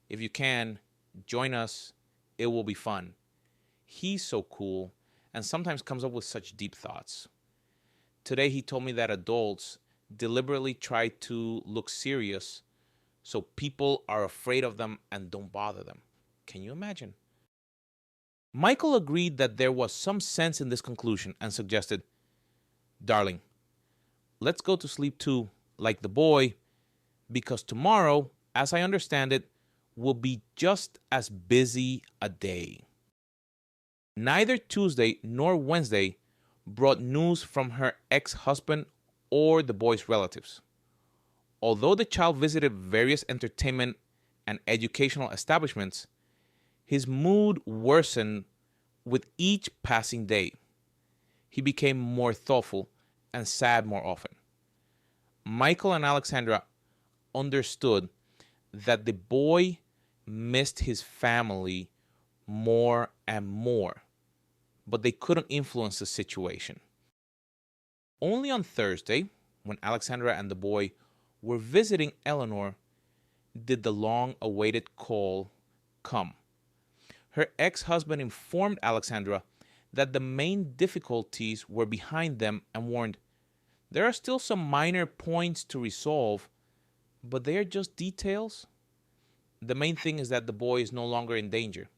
If you can, join us. It will be fun. He's so cool and sometimes comes up with such deep thoughts. Today he told me that adults deliberately try to look serious so people are afraid of them and don't bother them. Can you imagine? Michael agreed that there was some sense in this conclusion and suggested, "Darling, let's go to sleep too, like the boy, because tomorrow, as I understand it, will be just as busy a day." Neither Tuesday nor Wednesday brought news from her ex-husband or the boy's relatives. Although the child visited various entertainment and educational establishments, his mood worsened with each passing day. He became more thoughtful and sad more often. Michael and Alexandra understood that the boy missed his family more and more, but they couldn't influence the situation. Only on Thursday, when Alexandra and the boy were visiting Eleanor, did the long-awaited call come. Her ex-husband informed Alexandra that the main difficulties were behind them and warned, "There are still some minor points to resolve, but they are just details. The main thing is that the boy is no longer in danger.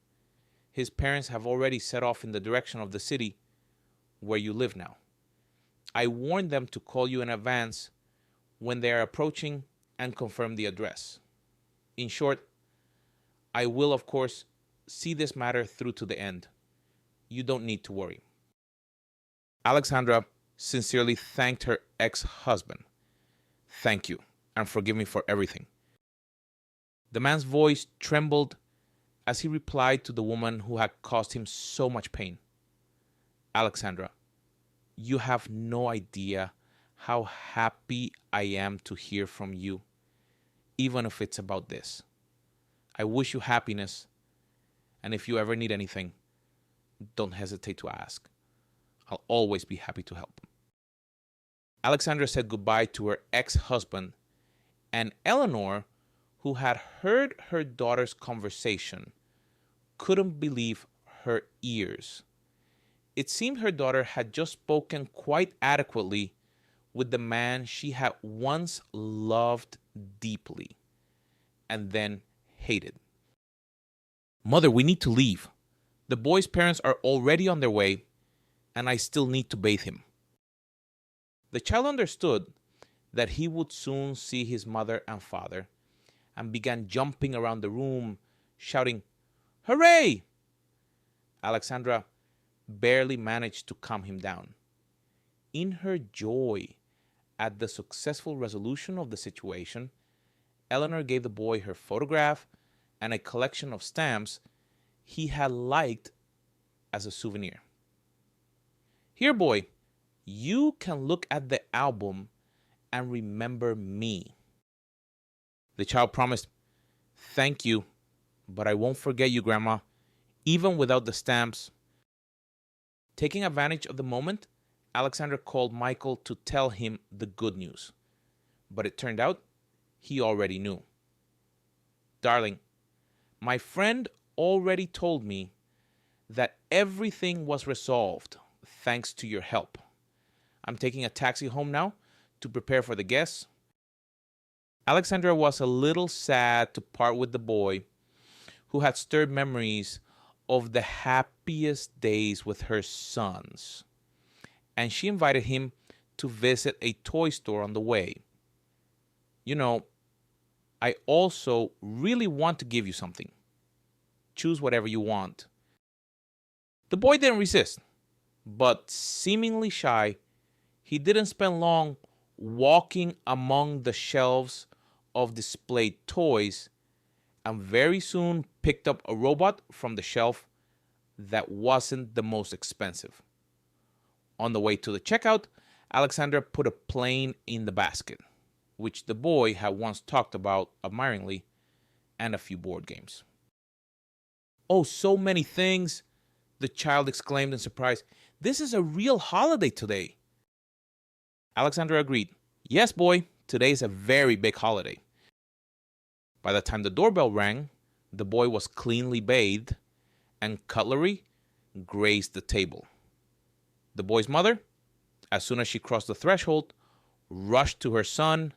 His parents have already set off in the direction of the city where you live now. I warned them to call you in advance when they are approaching and confirm the address. In short, I will, of course, see this matter through to the end. You don't need to worry." Alexandra sincerely thanked her ex-husband. "Thank you, and forgive me for everything." The man's voice trembled as he replied to the woman who had caused him so much pain. "Alexandra, you have no idea how happy I am to hear from you, even if it's about this. I wish you happiness, and if you ever need anything, don't hesitate to ask. I'll always be happy to help." Alexandra said goodbye to her ex-husband, and Eleanor, who had heard her daughter's conversation, couldn't believe her ears. It seemed her daughter had just spoken quite adequately with the man she had once loved deeply and then hated. "Mother, we need to leave. The boy's parents are already on their way, and I still need to bathe him." The child understood that he would soon see his mother and father and began jumping around the room, shouting, "Hooray!" Alexandra barely managed to calm him down. In her joy at the successful resolution of the situation, Eleanor gave the boy her photograph and a collection of stamps he had liked as a souvenir. Here, boy, you can look at the album and remember me. The child promised, "Thank you, but I won't forget you, Grandma, even without the stamps." Taking advantage of the moment, Alexandra called Michael to tell him the good news. But it turned out he already knew. "Darling, my friend already told me that everything was resolved thanks to your help. I'm taking a taxi home now to prepare for the guests." Alexandra was a little sad to part with the boy who had stirred memories of the happiest days with her sons, and she invited him to visit a toy store on the way. "You know, I also really want to give you something. Choose whatever you want." The boy didn't resist, but seemingly shy, he didn't spend long walking among the shelves of displayed toys, and very soon picked up a robot from the shelf that wasn't the most expensive. On the way to the checkout, Alexandra put a plane in the basket, which the boy had once talked about admiringly, and a few board games. "Oh, so many things," the child exclaimed in surprise. "This is a real holiday today." Alexandra agreed. "Yes, boy, today is a very big holiday." By the time the doorbell rang, the boy was cleanly bathed, and cutlery graced the table. The boy's mother, as soon as she crossed the threshold, rushed to her son,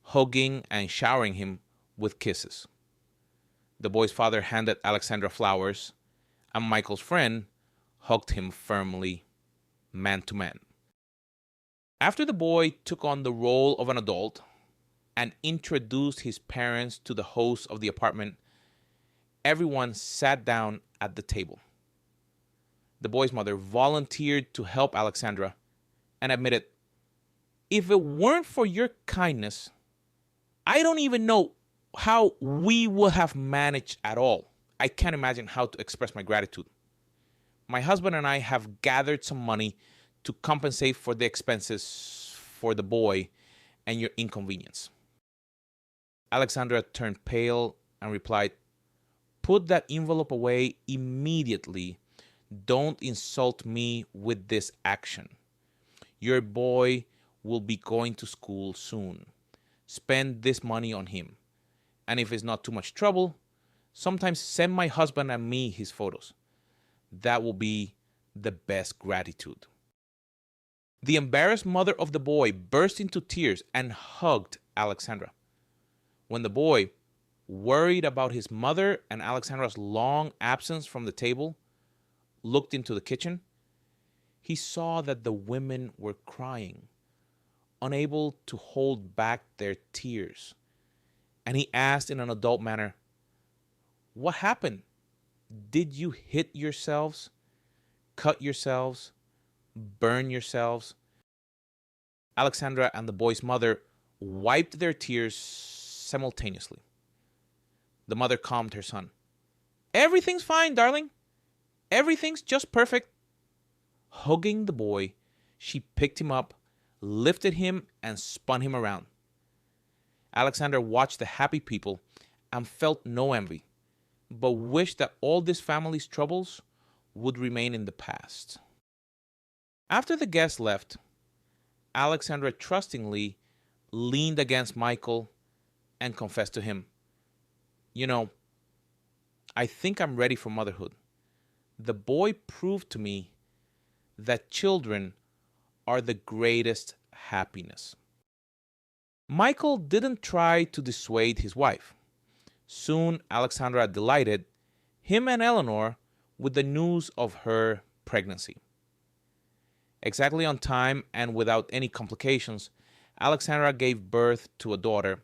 hugging and showering him with kisses. The boy's father handed Alexandra flowers, and Michael's friend hugged him firmly, man to man. After the boy took on the role of an adult and introduced his parents to the host of the apartment, everyone sat down at the table. The boy's mother volunteered to help Alexandra and admitted, "If it weren't for your kindness, I don't even know how we would have managed at all. I can't imagine how to express my gratitude. My husband and I have gathered some money to compensate for the expenses for the boy and your inconvenience." Alexandra turned pale and replied, "Put that envelope away immediately. Don't insult me with this action. Your boy will be going to school soon. Spend this money on him. And if it's not too much trouble, sometimes send my husband and me his photos. That will be the best gratitude." The embarrassed mother of the boy burst into tears and hugged Alexandra. When the boy, worried about his mother and Alexandra's long absence from the table, looked into the kitchen, he saw that the women were crying, unable to hold back their tears. And he asked in an adult manner, "What happened? Did you hit yourselves, cut yourselves, burn yourselves?" Alexandra and the boy's mother wiped their tears simultaneously. The mother calmed her son. "Everything's fine, darling. Everything's just perfect." Hugging the boy, she picked him up, lifted him, and spun him around. Alexandra watched the happy people and felt no envy, but wished that all this family's troubles would remain in the past. After the guests left, Alexandra trustingly leaned against Michael and confessed to him, "You know, I think I'm ready for motherhood. The boy proved to me that children are the greatest happiness." Michael didn't try to dissuade his wife. Soon, Alexandra delighted him and Eleanor with the news of her pregnancy. Exactly on time and without any complications, Alexandra gave birth to a daughter.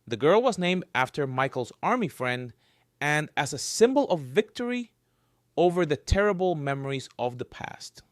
The girl was named after Michael's army friend and as a symbol of victory over the terrible memories of the past.